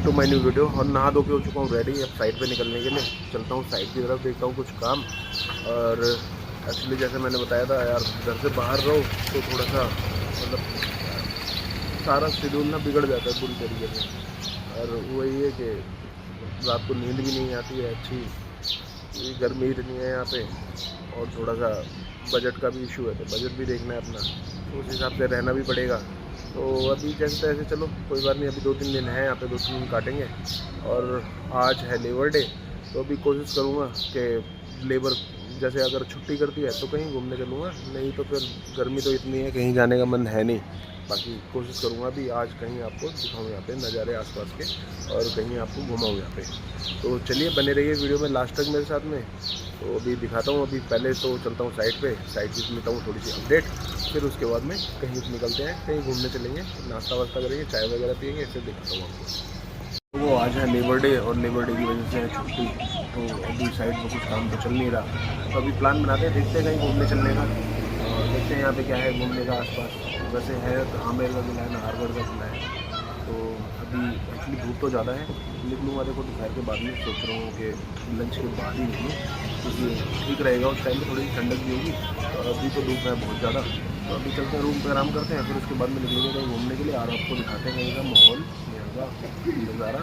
To my new video. और नहा धो के हो चुका हूँ रेडी, अब साइड पे निकलने के लिए चलता हूँ। साइड की तरफ देखता हूँ कुछ काम। और एक्चुअली जैसे मैंने बताया था यार, घर से बाहर रहो तो थोड़ा सा मतलब सारा शेड्यूल ना बिगड़ जाता है पूरी तरीके से। और वही है कि रात को नींद भी नहीं आती है अच्छी, क्योंकि गर्मी इतनी है यहाँ पे। और थोड़ा सा बजट का भी इशू है, तो बजट भी देखना है अपना, तो उस हिसाब से रहना भी पड़ेगा। तो अभी जैसे तैसे चलो कोई बात नहीं, अभी 2-3 दिन है यहाँ पे, 2-3 दिन काटेंगे। और आज है लेबर डे, तो अभी कोशिश करूँगा कि लेबर जैसे अगर छुट्टी करती है तो कहीं घूमने चलूँगा, नहीं तो फिर गर्मी तो इतनी है कहीं जाने का मन है नहीं। बाकी कोशिश करूँगा अभी आज कहीं आपको दिखाऊँ यहाँ पे नज़ारे आसपास के, और कहीं आपको घुमाऊँ यहाँ पे। तो चलिए बने रहिए वीडियो में लास्ट तक मेरे साथ में। तो अभी दिखाता हूँ, अभी पहले तो चलता हूँ साइड पे, साइड से लेता हूँ थोड़ी सी अपडेट, फिर उसके बाद में कहीं निकलते हैं, कहीं घूमने चलेंगे, नाश्ता वास्ता करेंगे, चाय वगैरह पियेंगे, फिर दिखाता हूँ आपको। वो आज है लेबर डे, और लेबर डे की वजह से है छुट्टी, तो अभी साइड में कुछ काम तो चल नहीं रहा। तो अभी प्लान बनाते हैं, देखते हैं कहीं घूमने चलने का, और देखते हैं यहाँ पे क्या है घूमने का आसपास। वैसे है तो आमेर का किला है, नाहरगढ़ का किला है। तो अभी एक्चुअली धूप तो ज़्यादा है, निकलूँगा देखो दोपहर के बाद में, सोच रहा हूँ कि लंच के बाद ही निकलूँ, क्योंकि ठीक रहेगा, उस टाइम पे थोड़ी ठंडक भी होगी। और अभी तो धूप है बहुत ज़्यादा। तो अभी चलते हैं रूम पर आराम करते हैं, फिर उसके बाद में निकलेंगे कहीं घूमने के लिए, और आपको दिखाते हैं कहीं का माहौल, यहाँ का नज़ारा।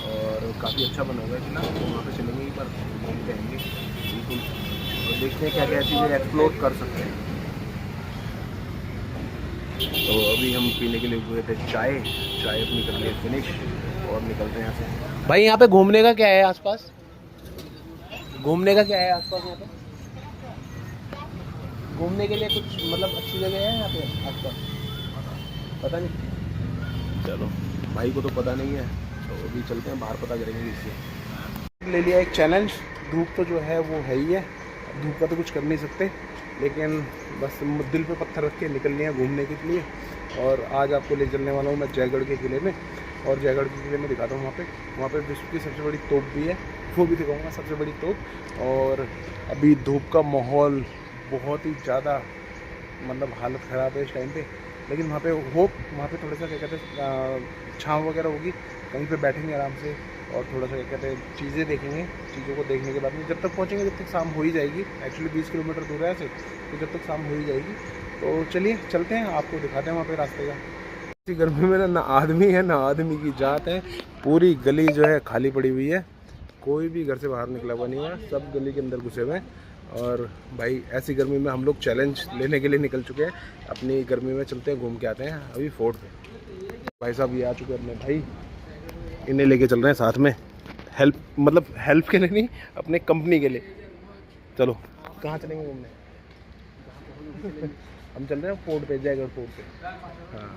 और काफ़ी अच्छा बना हुआ है किला, तो वहाँ पर चलेंगे एक बार, घूम के आएंगे बिल्कुल, और देखते हैं क्या क्या चीज़ें एक्सप्लोर कर सकते हैं। तो अभी हम पीने के लिए हुए थे चाय अपनी कर लिए फिनिश, और निकलते हैं यहाँ से। भाई यहाँ पे घूमने का क्या है आसपास? घूमने का क्या है आसपास? यहाँ पे घूमने के लिए कुछ मतलब अच्छी जगह है यहाँ पे आसपास? पता नहीं, चलो भाई को तो पता नहीं है, तो अभी चलते हैं बाहर, पता करेंगे इससे। ले लिया एक चैलेंज, धूप तो जो है वो है ही है, धूप का तो कुछ कर नहीं सकते, लेकिन बस दिल पे पत्थर रख के निकलनी है घूमने के लिए। और आज आपको ले चलने वाला हूँ मैं जयगढ़ के किले में, और जयगढ़ के किले में दिखाता हूँ वहाँ पे विश्व की सबसे बड़ी तोप भी है, वो भी दिखाऊँगा, सबसे बड़ी तोप। और अभी धूप का माहौल बहुत ही ज़्यादा, मतलब हालत ख़राब है इस टाइम पे, लेकिन वहाँ पे वहाँ पे थोड़ा सा क्या कहते हैं छाँव वगैरह होगी, कहीं पे बैठेंगे आराम से, और थोड़ा सा क्या कहते हैं चीज़ें देखेंगे। चीज़ों को देखने के बाद में जब तक पहुँचेंगे, जब तक शाम हो ही जाएगी, एक्चुअली 20 किलोमीटर दूर है ऐसे, तो जब तक शाम हो ही जाएगी। तो चलिए चलते हैं, आपको दिखाते हैं वहाँ पे रास्ते का। इसी गर्मी में ना आदमी है ना आदमी की जात है, पूरी गली जो है खाली पड़ी हुई है, कोई भी घर से बाहर निकला हुआ नहीं है, सब गली के अंदर घुसे हुए हैं। और भाई ऐसी गर्मी में हम लोग चैलेंज लेने के लिए निकल चुके हैं, अपनी गर्मी में चलते हैं घूम के आते हैं अभी फोर्ट पे। भाई साहब ये आ चुके हैं अपने भाई, इन्हें लेके चल रहे हैं साथ में, हेल्प के लिए नहीं, अपने कंपनी के लिए। चलो कहाँ चलेंगे घूमने? हम चल रहे हैं फोर्ट पे, जयगढ़ फोर्ट पे। हाँ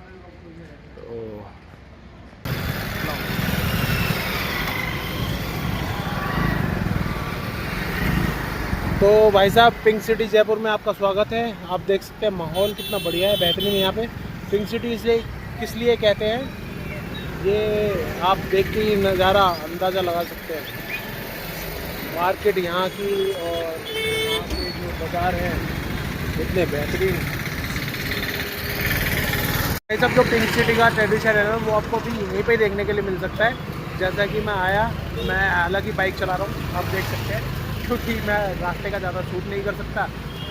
तो भाई साहब पिंक सिटी जयपुर में आपका स्वागत है। आप देख सकते हैं माहौल कितना बढ़िया है, बेहतरीन है यहाँ पे। पिंक सिटी इसलिए किस लिए कहते हैं, ये आप देख के ही नज़ारा अंदाज़ा लगा सकते हैं। मार्केट यहाँ की और यहाँ के जो बाज़ार हैं इतने बेहतरीन। ये सब जो पिंक सिटी का ट्रेडिशन है ना, वो आपको भी यहीं पे देखने के लिए मिल सकता है। जैसा कि मैं आया, मैं हालांकि बाइक चला रहा हूँ, आप देख सकते हैं, क्योंकि मैं रास्ते का ज़्यादा शूट नहीं कर सकता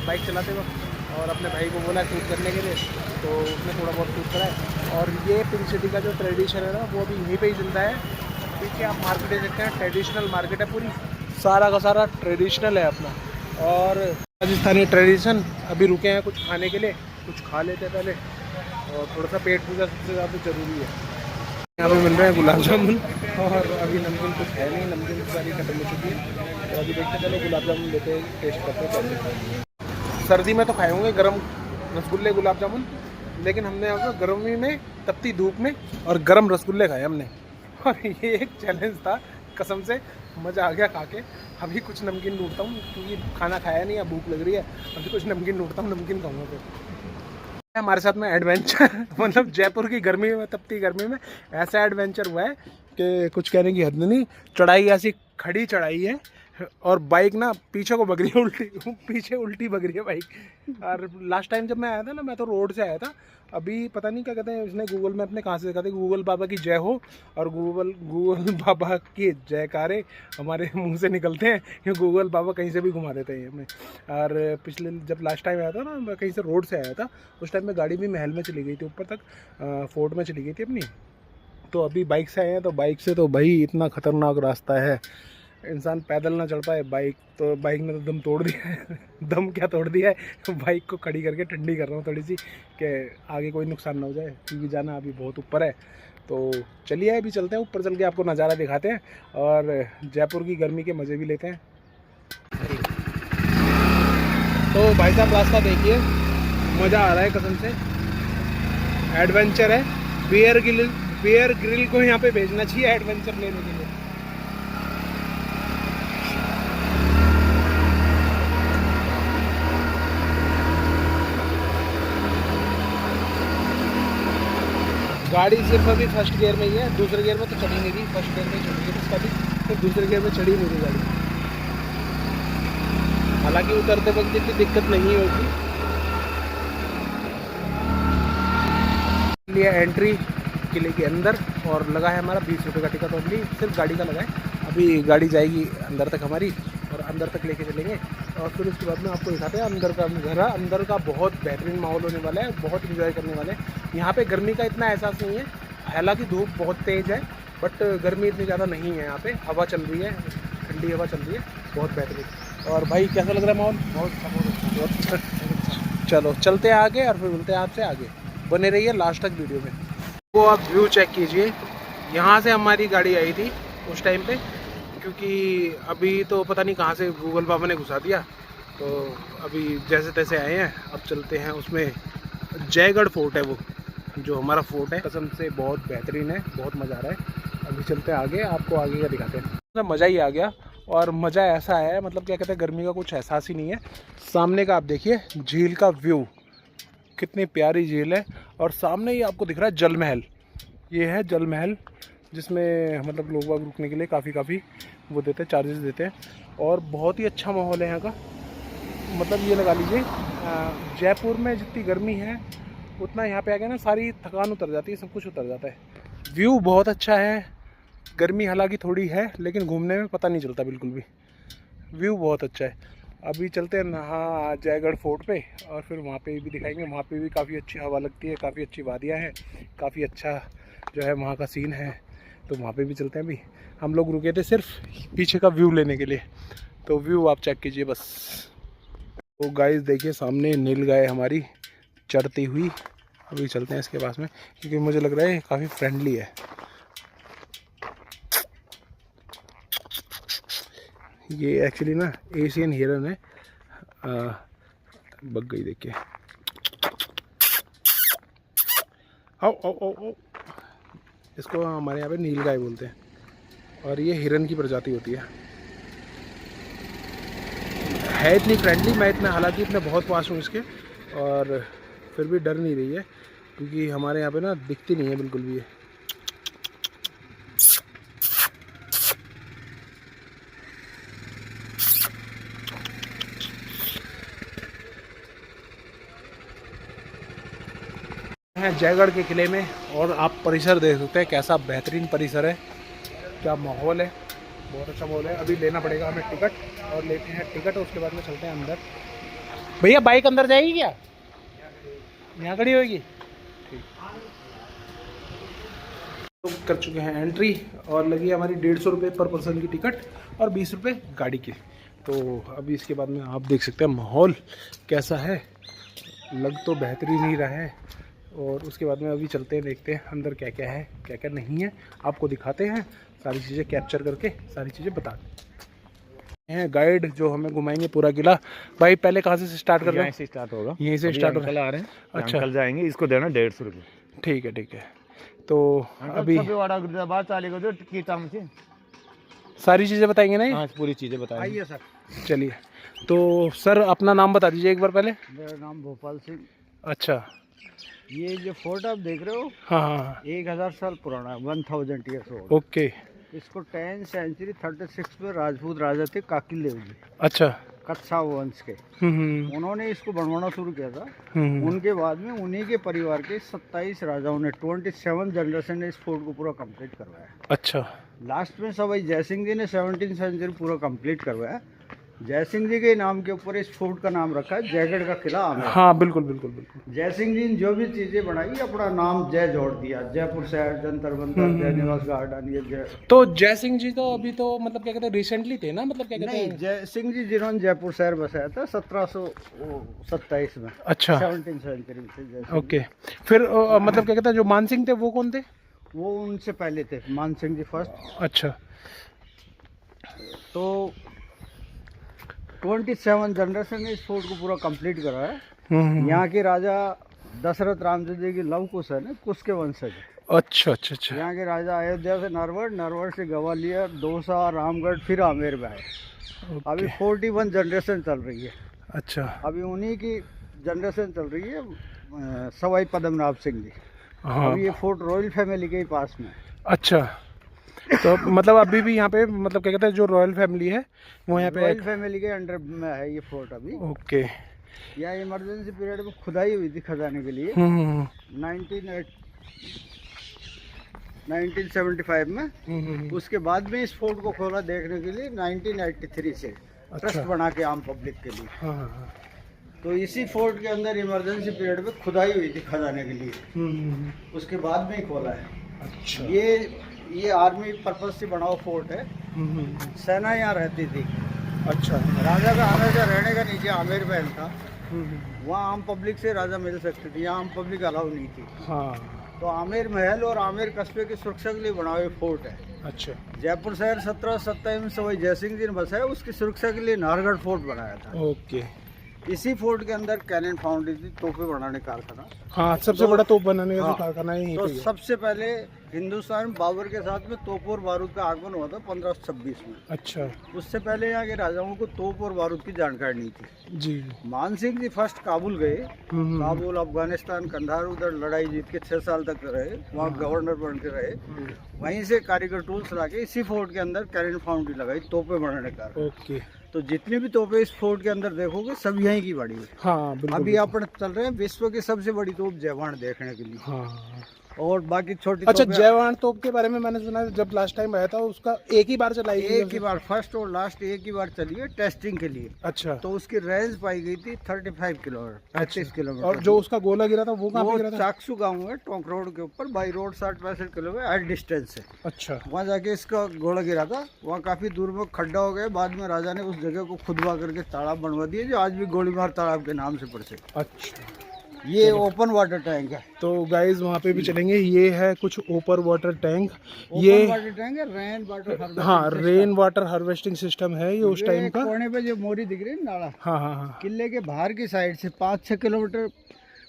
बाइक चलाते वक्त, और अपने भाई को बोला शूट करने के लिए, तो उसने थोड़ा बहुत शूट करा है। और ये पिंक सिटी का जो ट्रेडिशन है ना, वो भी यहीं पे ही जिंदा है, क्योंकि आप मार्केट देख सकते हैं, ट्रेडिशनल मार्केट है पूरी, सारा का सारा ट्रेडिशनल है अपना, और राजस्थानी ट्रेडिशन। अभी रुके हैं कुछ खाने के लिए, कुछ खा लेते हैं पहले, और थोड़ा सा पेट पूजा सबसे ज़्यादा ज़रूरी है। यहाँ पे मिल रहे हैं गुलाब जामुन, और अभी नमकीन कुछ है नहीं, नमकीन सारी खत्म हो चुकी है, तो अभी देखते चलो गुलाब जामुन लेते हैं, टेस्ट करते हैं। सर्दी में तो खाए होंगे गरम रसगुल्ले गुलाब जामुन, लेकिन हमने अब गर्मी में तपती धूप में और गरम रसगुल्ले खाए हमने, और ये एक चैलेंज था, कसम से मज़ा आ गया खा के। अभी कुछ नमकीन ढूंढता हूँ, क्योंकि खाना खाया नहीं है, भूख लग रही है, अभी कुछ नमकीन ढूंढता हूँ, नमकीन खाऊंगा फिर। हमारे साथ में एडवेंचर मतलब जयपुर की गर्मी में, तपती गर्मी में ऐसा एडवेंचर हुआ है कि कुछ कहने की हद नहीं। चढ़ाई ऐसी खड़ी चढ़ाई है, और बाइक ना पीछे को भग रही है उल्टी, पीछे उल्टी भग रही है बाइक। और लास्ट टाइम जब मैं आया था ना, मैं तो रोड से आया था। अभी पता नहीं क्या कहते हैं, उसने गूगल मैप ने कहाँ से देखा था, गूगल बाबा की जय हो, और गूगल बाबा की जयकारे हमारे मुंह से निकलते हैं कि गूगल बाबा कहीं से भी घुमा देते हैं हमें। और पिछले जब लास्ट टाइम आया था ना, मैं कहीं से रोड से आया था, उस टाइम में गाड़ी भी महल में चली गई थी, ऊपर तक फोर्ट में चली गई थी अपनी। तो अभी बाइक से आए हैं, तो बाइक से तो भाई इतना ख़तरनाक रास्ता है, इंसान पैदल ना चढ़ पाए। बाइक ने तो दम तोड़ दिया है। दम क्या तोड़ दिया है, बाइक को खड़ी करके ठंडी कर रहा हूँ थोड़ी सी, कि आगे कोई नुकसान ना हो जाए, क्योंकि जाना अभी बहुत ऊपर है। तो चलिए अभी चलते हैं ऊपर, चल के आपको नज़ारा दिखाते हैं और जयपुर की गर्मी के मज़े भी लेते हैं। तो भाई साहब रास्ता देखिए, मज़ा आ रहा है कसम से, एडवेंचर है। बियर ग्रिल को यहाँ पे भेजना चाहिए एडवेंचर लेने के लिए। गाड़ी सिर्फ अभी फर्स्ट गियर में ही है, दूसरे गियर में तो चढ़ी नहीं रही, फर्स्ट गियर में चढ़ रही है इसका भी, फिर दूसरे गियर में चढ़ी नहीं रही गाड़ी। हालांकि उतरते वक्त इतनी दिक्कत नहीं होगी। लिए एंट्री किले के अंदर, और लगा है हमारा 20 रुपये का टिकट ओनली, सिर्फ गाड़ी का लगा है। अभी गाड़ी जाएगी अंदर तक हमारी, और अंदर तक लेके चलेंगे, और फिर उसके बाद में आपको दिखाते हैं अंदर का घर। अंदर का बहुत बेहतरीन माहौल होने वाला है, बहुत इंजॉय करने वाले हैं। यहाँ पे गर्मी का इतना एहसास नहीं है, हालांकि धूप बहुत तेज़ है, बट गर्मी इतनी ज़्यादा नहीं है। यहाँ पे हवा चल रही है, ठंडी हवा चल रही है, बहुत बेहतरीन। और भाई कैसा लग रहा है माहौल? बहुत अच्छा। चलो चलते हैं आगे, और फिर मिलते हैं आपसे आगे, बने रहिए लास्ट तक वीडियो में। वो आप व्यू चेक कीजिए, यहाँ से हमारी गाड़ी आई थी उस टाइम पे, क्योंकि अभी तो पता नहीं कहाँ से गूगल बाबा ने घुसा दिया। तो अभी जैसे तैसे आए हैं, अब चलते हैं उसमें। जयगढ़ फोर्ट है वो जो हमारा फोर्ट है, कसम से बहुत बेहतरीन है, बहुत मज़ा आ रहा है। अभी चलते हैं आगे, आपको आगे का दिखाते हैं। तो मज़ा ही आ गया, और मज़ा ऐसा है, मतलब क्या कहते हैं, गर्मी का कुछ एहसास ही नहीं है। सामने का आप देखिए झील का व्यू, कितनी प्यारी झील है, और सामने ही आपको दिख रहा है जल महल। ये है जल महल, जिसमें मतलब लोग बाग रुकने के लिए काफ़ी वो देते हैं, चार्जेस देते हैं, और बहुत ही अच्छा माहौल है यहाँ का। मतलब ये लगा लीजिए, जयपुर में जितनी गर्मी है उतना यहाँ पे आ गया ना, सारी थकान उतर जाती है, सब कुछ उतर जाता है। व्यू बहुत अच्छा है, गर्मी हालांकि थोड़ी है, लेकिन घूमने में पता नहीं चलता बिल्कुल भी, व्यू बहुत अच्छा है। अभी चलते हैं हाँ जयगढ़ फोर्ट पे, और फिर वहाँ पे भी दिखाएंगे। वहाँ पे भी काफ़ी अच्छी हवा लगती है, काफ़ी अच्छी वादियाँ हैं, काफ़ी अच्छा जो है वहाँ का सीन है। तो वहाँ पे भी चलते हैं। अभी हम लोग रुके थे सिर्फ पीछे का व्यू लेने के लिए, तो व्यू आप चेक कीजिए बस। तो गाइस देखिए सामने नीलगाय हमारी चढ़ती हुई। अभी चलते हैं इसके पास में, क्योंकि मुझे लग रहा है काफ़ी फ्रेंडली है। ये एक्चुअली ना एशियन हिरन है। बग गई देखिए, आओ आओ आओ आओ। इसको हमारे यहाँ पे नीलगाय बोलते हैं, और ये हिरन की प्रजाति होती है इतनी फ्रेंडली। मैं इतना हालांकि इतने बहुत पास हूँ इसके, और फिर भी डर नहीं रही है, क्योंकि हमारे यहाँ पे ना दिखती नहीं है बिल्कुल भी ये। हैं जयगढ़ के किले में, और आप परिसर देख सकते हैं कैसा बेहतरीन परिसर है, क्या माहौल है, बहुत अच्छा माहौल है। अभी लेना पड़ेगा हमें टिकट, और लेते हैं टिकट, और उसके बाद में चलते हैं अंदर। भैया बाइक अंदर जाएगी क्या? यहाँ खड़ी होगी? ठीक। तो कर चुके हैं एंट्री, और लगी हमारी 150 रुपये पर पर्सन की टिकट, और 20 रुपये गाड़ी की। तो अभी इसके बाद में आप देख सकते हैं माहौल कैसा है, लग तो बेहतरीन ही रहा है। और उसके बाद में अभी चलते हैं, देखते हैं अंदर क्या क्या है क्या क्या नहीं है, आपको दिखाते हैं, सारी चीज़ें कैप्चर करके सारी चीज़ें बताते हैं। गाइड जो हमें घुमाएंगे पूरा किला। भाई पहले कहाँ से स्टार्ट कर रहे हैं? यहीं से स्टार्ट होगा, यहीं से स्टार्ट हो रहा आ रहे हैं। अच्छा, अंकल जाएंगे, इसको देना 150 रुपये। ठीक है ठीक है। तो अभी सारी चीज़ें बताएंगे ना? हाँ पूरी चीज़ें बताएंगे। सर चलिए। तो सर अपना नाम बता दीजिए एक बार पहले। मेरा नाम भोपाल सिंह। अच्छा, ये जो फोर्ट आप देख रहे हो, हाँ हाँ हाँ, 1000 साल पुराना है, 1000 ईयर्स ओल्ड। ओके। इसको 10th सेंचुरी 36 में राजपूत राजा थे काकिल देव जी, अच्छा। कच्छा वंश के, उन्होंने इसको बनवाना शुरू किया था। उनके बाद में उन्हीं के परिवार के 27 राजाओं ने 27 जनरेशन ने इस फोर्ट को पूरा कंप्लीट करवाया। अच्छा। लास्ट में सवाई जयसिंह जी ने 17th सेंचुरी पूरा कंप्लीट करवाया। जयसिंह जी के नाम के ऊपर इस फोर्ट का नाम रखा है जयगढ़ का किला आमेर। हाँ बिल्कुल बिल्कुल बिल्कुल। जयसिंह जी ने जो भी चीजें बनाई अपना नाम जय जोड़ दिया, जयपुर शहर, जंतर मंतर, जय निवास गार्डन, ये जय। तो जय सिंह जी तो अभी तो मतलब क्या कहते हैं रिसेंटली थे ना, मतलब क्या कहते नहीं, हैं? जय सिंह जी जिन्होंने जयपुर शहर बसाया था 1727 में। अच्छा। 17th सेंचुरी में थे जय सिंह। ओके। फिर मतलब क्या कहते हैं जो मान सिंह थे वो कौन थे? वो उनसे पहले थे, मान सिंह जी फर्स्ट। अच्छा। तो 27 जनरेशन ने इस फोर्ट को पूरा कंप्लीट करा है। यहाँ के राजा दशरथ रामचंद्र जी की लव कुश है ना, कुश के वंशज है। अच्छा अच्छा अच्छा। यहाँ के राजा अयोध्या से नरवर, नरवर से ग्वालियर, दौसा, रामगढ़, फिर आमेर में आए। अभी 41 जनरेशन चल रही है। अच्छा। अभी उन्हीं की जनरेशन चल रही है, सवाई पद्मनाभ सिंह जी। हाँ। अभी ये फोर्ट रॉयल फैमिली के ही पास में है। अच्छा। तो मतलब अभी भी यहाँ पे मतलब क्या कहते हैं जो रॉयल फैमिली है वो यहाँ पे रॉयल फैमिली के अंडर में है ये फोर्ट अभी। ओके। यहाँ इमरजेंसी पीरियड में खुदाई हुई थी खजाने के लिए 1975 में। उसके बाद में इस फोर्ट को खोला देखने के लिए 1983 से ट्रस्ट बना के आम पब्लिक के लिए। हाँ। तो इसी फोर्ट के अंदर इमरजेंसी पीरियड में खुदाई हुई थी खजाने के लिए, उसके बाद में ही खोला है। अच्छा। ये आर्मी पर्पज से बना हुआ फोर्ट है। सेना यहाँ रहती थी। अच्छा। राजा का हमेशा रहने का नीचे आमेर महल था, वहाँ आम पब्लिक से राजा मिल सकती थी, यहाँ आम पब्लिक अलाउ नहीं थी। हाँ। तो आमेर महल और आमेर कस्बे की सुरक्षा के लिए बना हुआ फोर्ट है। अच्छा। जयपुर शहर 1727 में सवाई जयसिंह जी ने बसाया, उसकी सुरक्षा के लिए नाहरगढ़ फोर्ट बनाया था। ओके। इसी फोर्ट के अंदर कैनन फाउंड्री थी, तोपे बनाने का कारखाना। हाँ सबसे बड़ा तोप बनाने का हाँ, कारखाना यहीं तो पे है। सबसे पहले हिंदुस्तान में बाबर के साथ में तोप और बारूद का आगमन हुआ था 1526 में। अच्छा। उससे पहले यहाँ के राजाओं को तोप और बारूद की जानकारी नहीं थी। जी। मान सिंह जी फर्स्ट काबुल गए। काबुल, अफगानिस्तान, कंधार, उधर लड़ाई जीत के 6 साल तक रहे, वहाँ गवर्नर बन के रहे। वहीं से कारीगर टूल्स लाके इसी फोर्ट के अंदर कैनन फाउंड्री लगाई तोपे बनाने का। ओके। तो जितनी भी तोपें इस फोर्ट के अंदर देखोगे सब यहीं की बड़ी है। हाँ बिल्कुल। अभी अपन चल रहे हैं विश्व की सबसे बड़ी तोप जयवान देखने के लिए। हाँ। और बाकी छोटी अच्छा, तोपें- जयवान तोप के बारे में मैंने सुना है, जब लास्ट टाइम आया था उसका एक ही बार चलाई गई एक ही बार, फर्स्ट और लास्ट एक ही बार चली है टेस्टिंग के लिए। अच्छा। तो उसकी रेंज पाई गई थी 35 किलोमीटर, 35 किलोमीटर। और जो उसका गोला गिरा था वो कहाँ पे गिरा था? चाकसू गाँव है, टोंक रोड के ऊपर, by road 60-65 kilometre at distance है। अच्छा। वहाँ जाके इसका गोला गिरा था। वहाँ काफी दूर में खड्डा हो गया, बाद में राजा ने उस जगह को खुदवा करके तालाब बनवा दिए, जो आज भी गोलीमार तालाब के नाम से प्रसिद्ध। अच्छा। ये ओपन वाटर टैंक है। तो गाइज वहाँ पे भी चलेंगे। ये है कुछ ओपन वाटर टैंक। ये वाटर टैंक है, रेन वाटर। हाँ, रेन वाटर हार्वेस्टिंग सिस्टम है ये उस टाइम का। कोने पे जो मोरी दिख रही है नाला, हाँ हाँ हाँ। किले के बाहर की साइड से 5-6 किलोमीटर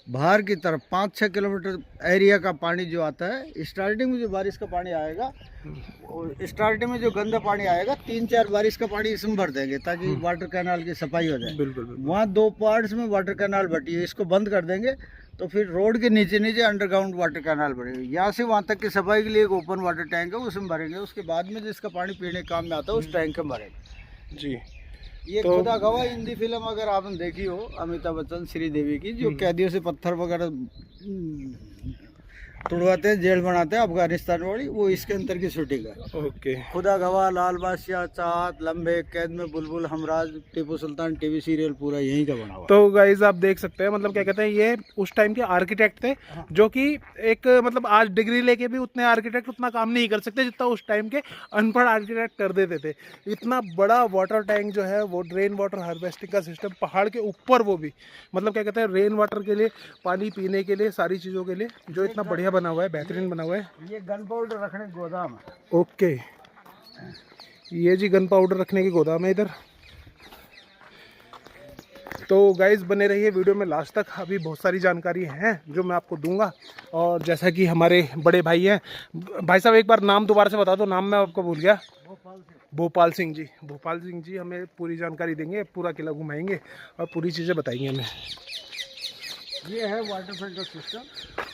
बाहर की तरफ 5-6 किलोमीटर एरिया का पानी जो आता है, स्टार्टिंग में जो बारिश का पानी आएगा, स्टार्टिंग में जो गंदा पानी आएगा 3-4 बारिश का पानी इसमें भर देंगे ताकि वाटर कैनाल की सफाई हो जाए। बिल्कुल बिल्कुल। वहाँ 2 पार्ट्स में वाटर कैनाल बटी है, इसको बंद कर देंगे तो फिर रोड के नीचे नीचे अंडरग्राउंड वाटर कैनाल बनेगी। यहाँ से वहाँ तक की सफाई के लिए एक ओपन वाटर टैंक है, उसमें भरेंगे। उसके बाद में जिसका पानी पीने काम में आता है उस टैंक में भरेंगे। जी। ये खुदा गवाह हिंदी फिल्म अगर आपने देखी हो, अमिताभ बच्चन, श्रीदेवी की, जो कैदियों से पत्थर वगैरह तुड़वाते हैं, जेल बनाते हैं अफगानिस्तान वाली, वो इसके अंदर की शूटिंग है। ओके। खुदा गवाह, लाल बादशाह, चाहत, लंबे, कैद में बुलबुल, हमराज, टीपू सुल्तान टीवी सीरियल पूरा यहीं का बना हुआ। तो गाइज आप देख सकते हैं, मतलब क्या कहते हैं, ये उस टाइम के आर्किटेक्ट थे जो कि एक मतलब आज डिग्री लेके भी उतने आर्किटेक्ट उतना काम नहीं कर सकते जितना उस टाइम के अनपढ़ आर्किटेक्ट कर देते थे। इतना बड़ा वाटर टैंक जो है वो रेन वाटर हार्वेस्टिंग का सिस्टम पहाड़ के ऊपर, वो भी मतलब क्या कहते हैं रेन वाटर के लिए, पानी पीने के लिए, सारी चीज़ों के लिए, जो इतना बढ़िया बना हुआ है, बेहतरीन बना हुआ है। ये गन पाउडर रखने का गोदाम है। ओके। ये जी गन पाउडर रखने की गोदाम है इधर। तो गाइज बने रहिए वीडियो में लास्ट तक, अभी बहुत सारी जानकारी हैं जो मैं आपको दूंगा। और जैसा कि हमारे बड़े भाई हैं, भाई साहब एक बार नाम दोबारा से बता दो, नाम मैं आपको भूल गया। भोपाल सिंह जी। भोपाल सिंह जी हमें पूरी जानकारी देंगे, पूरा किला घुमाएंगे और पूरी चीज़ें बताएंगे हमें। ये है वाटर फिल्टर सिस्टम।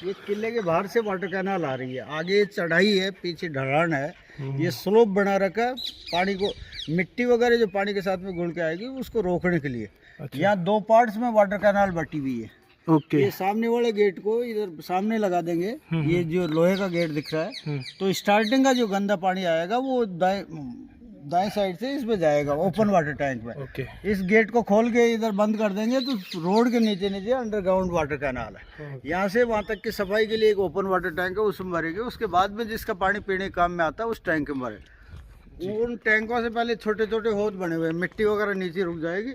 ये किले के बाहर से वाटर कैनाल आ रही है, आगे चढ़ाई है, पीछे ढलान है, ये स्लोप बना रखा है पानी को, मिट्टी वगैरह जो पानी के साथ में घुल के आएगी उसको रोकने के लिए। यहाँ 2 पार्ट्स में वाटर कैनाल बटी हुई है। ओके। ये सामने वाले गेट को इधर सामने लगा देंगे, ये जो लोहे का गेट दिख रहा है, तो स्टार्टिंग का जो गंदा पानी आएगा वो दाएं साइड से इसमें जाएगा ओपन वाटर टैंक में। ओके। इस गेट को खोल के इधर बंद कर देंगे तो रोड के नीचे नीचे अंडरग्राउंड वाटर कैनाल है। यहाँ से वहाँ तक की सफाई के लिए एक ओपन वाटर टैंक है, उसमें भरेंगे। उसके बाद में जिसका पानी पीने के काम में आता है उस टैंक में भरे। उन टैंकों से पहले छोटे छोटे होद बने हुए हैं, मिट्टी वगैरह नीचे रुक जाएगी,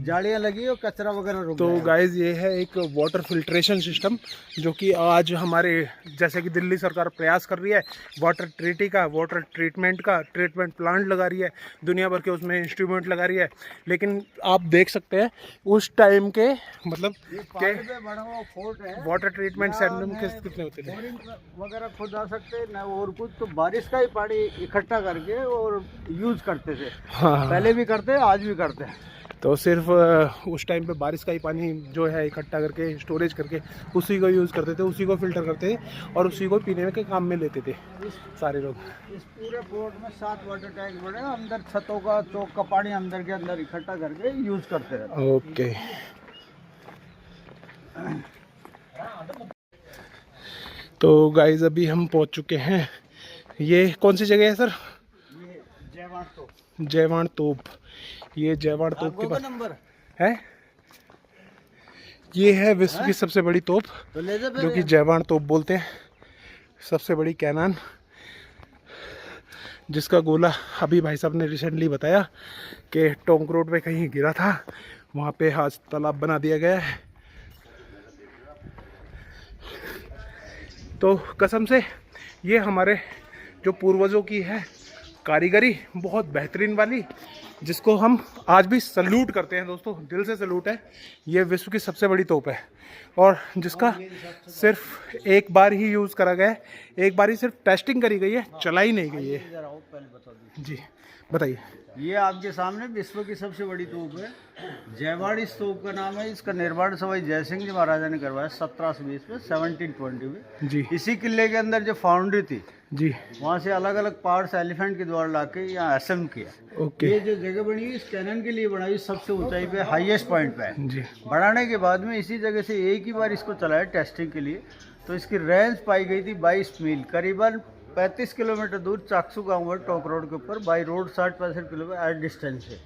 जालियाँ लगी और कचरा वगैरह रुक तो जाएगा। गाइज ये है एक वाटर फिल्ट्रेशन सिस्टम जो कि आज हमारे जैसे कि दिल्ली सरकार प्रयास कर रही है वाटर ट्रीटमेंट का ट्रीटमेंट प्लांट लगा रही है, दुनिया भर के उसमें इंस्ट्रूमेंट लगा रही है। लेकिन आप देख सकते हैं उस टाइम के मतलब के बना हुआ फोर्ट है, वाटर ट्रीटमेंट सेंटर कितने होते थे वगैरह खुद आ सकते न और कुछ, तो बारिश का ही पानी इकट्ठा करके और यूज करते थे। हाँ, पहले भी करते हैं, आज भी करते हैं। तो सिर्फ उस टाइम पे बारिश का ही पानी जो है इकट्ठा करके स्टोरेज करके उसी को यूज़ करते थे, उसी को फिल्टर करते थे और उसी को पीने के काम में लेते थे सारे लोग। इस पूरे पोर्ट में 7 वाटर टैंक बने, अंदर छतों का चौक का पानी अंदर के अंदर इकट्ठा करके यूज करते हैं। ओके। तो गाइज अभी हम पहुंच चुके हैं, ये कौन सी जगह है सर? जयवान तोप। ये जयवान तोप के पास नंबर है, ये है विश्व की सबसे बड़ी तोप तो ले जा जो कि जयवान तोप बोलते हैं, सबसे बड़ी कैनन, जिसका गोला अभी भाई साहब ने रिसेंटली बताया कि टोंक रोड पे कहीं गिरा था, वहाँ पे आज तालाब बना दिया गया है। तो कसम से ये हमारे जो पूर्वजों की है कारीगरी बहुत बेहतरीन वाली, जिसको हम आज भी सल्यूट करते हैं दोस्तों, दिल से सल्यूट है। ये विश्व की सबसे बड़ी तोप है और जिसका सिर्फ एक बार ही यूज़ करा गया है, एक बार ही सिर्फ टेस्टिंग करी गई है, चलाई नहीं गई है। जी बताइए। ये आपके सामने विश्व की सबसे बड़ी तोप है, जयवाड़ इस तोप का नाम है। इसका निर्माण सवाई जयसिंह जी महाराजा ने करवाया 1720 में, 1720 में जी। इसी किले के अंदर जो फाउंड्री थी जी, वहाँ से अलग अलग पार्ट्स एलिफेंट के द्वारा लाके यहाँ असेंबल किया। ओके। ये जो जगह बनी है इस कैनन के लिए बनाई, सबसे ऊंचाई पे हाईएस्ट पॉइंट पे है। जी। बनाने के बाद में इसी जगह से एक ही बार इसको चलाया टेस्टिंग के लिए, तो इसकी रेंज पाई गई थी 22 मील, करीबन 35 किलोमीटर दूर चाकसू गाँव है, टोंक रोड के ऊपर, by road 60-65 kilometre at distance है।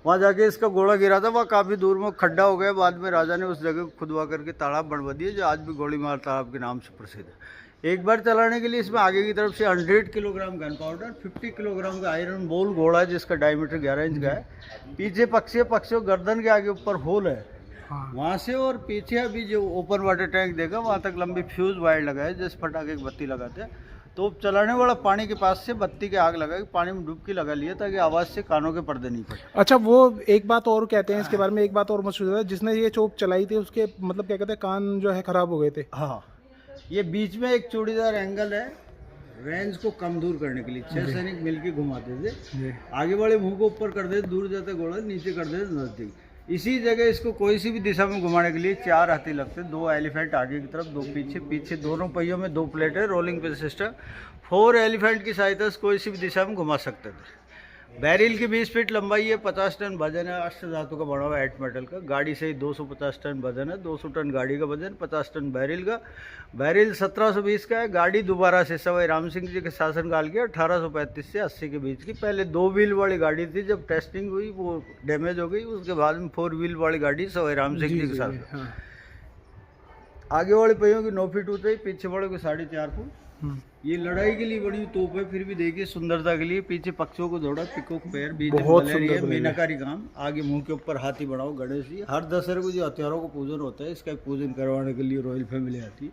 वहाँ जाके इसका घोड़ा गिरा था, वहाँ काफ़ी दूर में खड्डा हो गया। बाद में राजा ने उस जगह को खुदवा करके तालाब बनवा दिया, जो आज भी गोलीमार तालाब के नाम से प्रसिद्ध है। एक बार चलाने के लिए इसमें आगे की तरफ से 100 किलोग्राम गन पाउडर, 50 किलोग्राम का आयरन बोल घोड़ा है जिसका डायमीटर 11 इंच का है। पीछे पक्षियों गर्दन के आगे ऊपर होल है, वहाँ से और पीछे अभी जो ओपन वाटर टैंक देगा वहाँ तक लंबी फ्यूज वायर लगा है, जैसे फटाके की बत्ती लगाते हैं। तो चलाने वाला पानी के पास से बत्ती के आग लगा, पानी में डुबकी लगा लिया ताकि आवाज़ से कानों के पर्दे नहीं पड़े। अच्छा, वो एक बात और कहते हैं इसके बारे में, एक बात और मशहूर है, जिसने ये चोप चलाई थी उसके मतलब क्या कहते हैं कान जो है खराब हो गए थे। हाँ, ये बीच में एक चूड़ीदार एंगल है, रेंज को कम दूर करने के लिए 6 सैनिक मिलके घुमाते थे, आगे वाले मुंह को ऊपर कर देते, दूर जाते घोड़ा, नीचे कर देते नजदीक। इसी जगह इसको कोई सी भी दिशा में घुमाने के लिए 4 हाथी लगते, 2 एलिफेंट आगे की तरफ, 2 पीछे दोनों पहियों में 2 प्लेटें, रोलिंग पे सिस्टम। 4 एलिफेंट की सहायता से कोई सी भी दिशा में घुमा सकते थे। बैरिल की 20 फीट लंबाई है, 50 टन वजन है, अष्ट धातु का बना हुआ है, 8 मेटल का। गाड़ी से ही 250 टन वजन है, 200 टन गाड़ी का वजन, 50 टन बैरिल का। बैरिल 1720 का है। गाड़ी दोबारा से सवाई राम सिंह जी के शासनकाल की 1835 से 80 के बीच की। पहले 2 व्हील वाली गाड़ी थी, जब टेस्टिंग हुई वो डैमेज हो गई, उसके बाद में 4 व्हील वाली गाड़ी सवाई राम सिंह जी के साथ। आगे वाले पहियों की 9 फीट ऊंचाई, पीछे वाले को 4.5 फुट। ये लड़ाई के लिए बड़ी तोप है, फिर भी देखिए सुंदरता के लिए। पीछे पक्षियों को जोड़ा, पिकोक पैर, बीच में है, मीनाकारी काम। आगे मुंह के ऊपर हाथी बनाओ, गणेश जी। हर दशहरे को जो हथियारों को पूजन होता है, इसका पूजन करवाने के लिए रॉयल फैमिली आती है।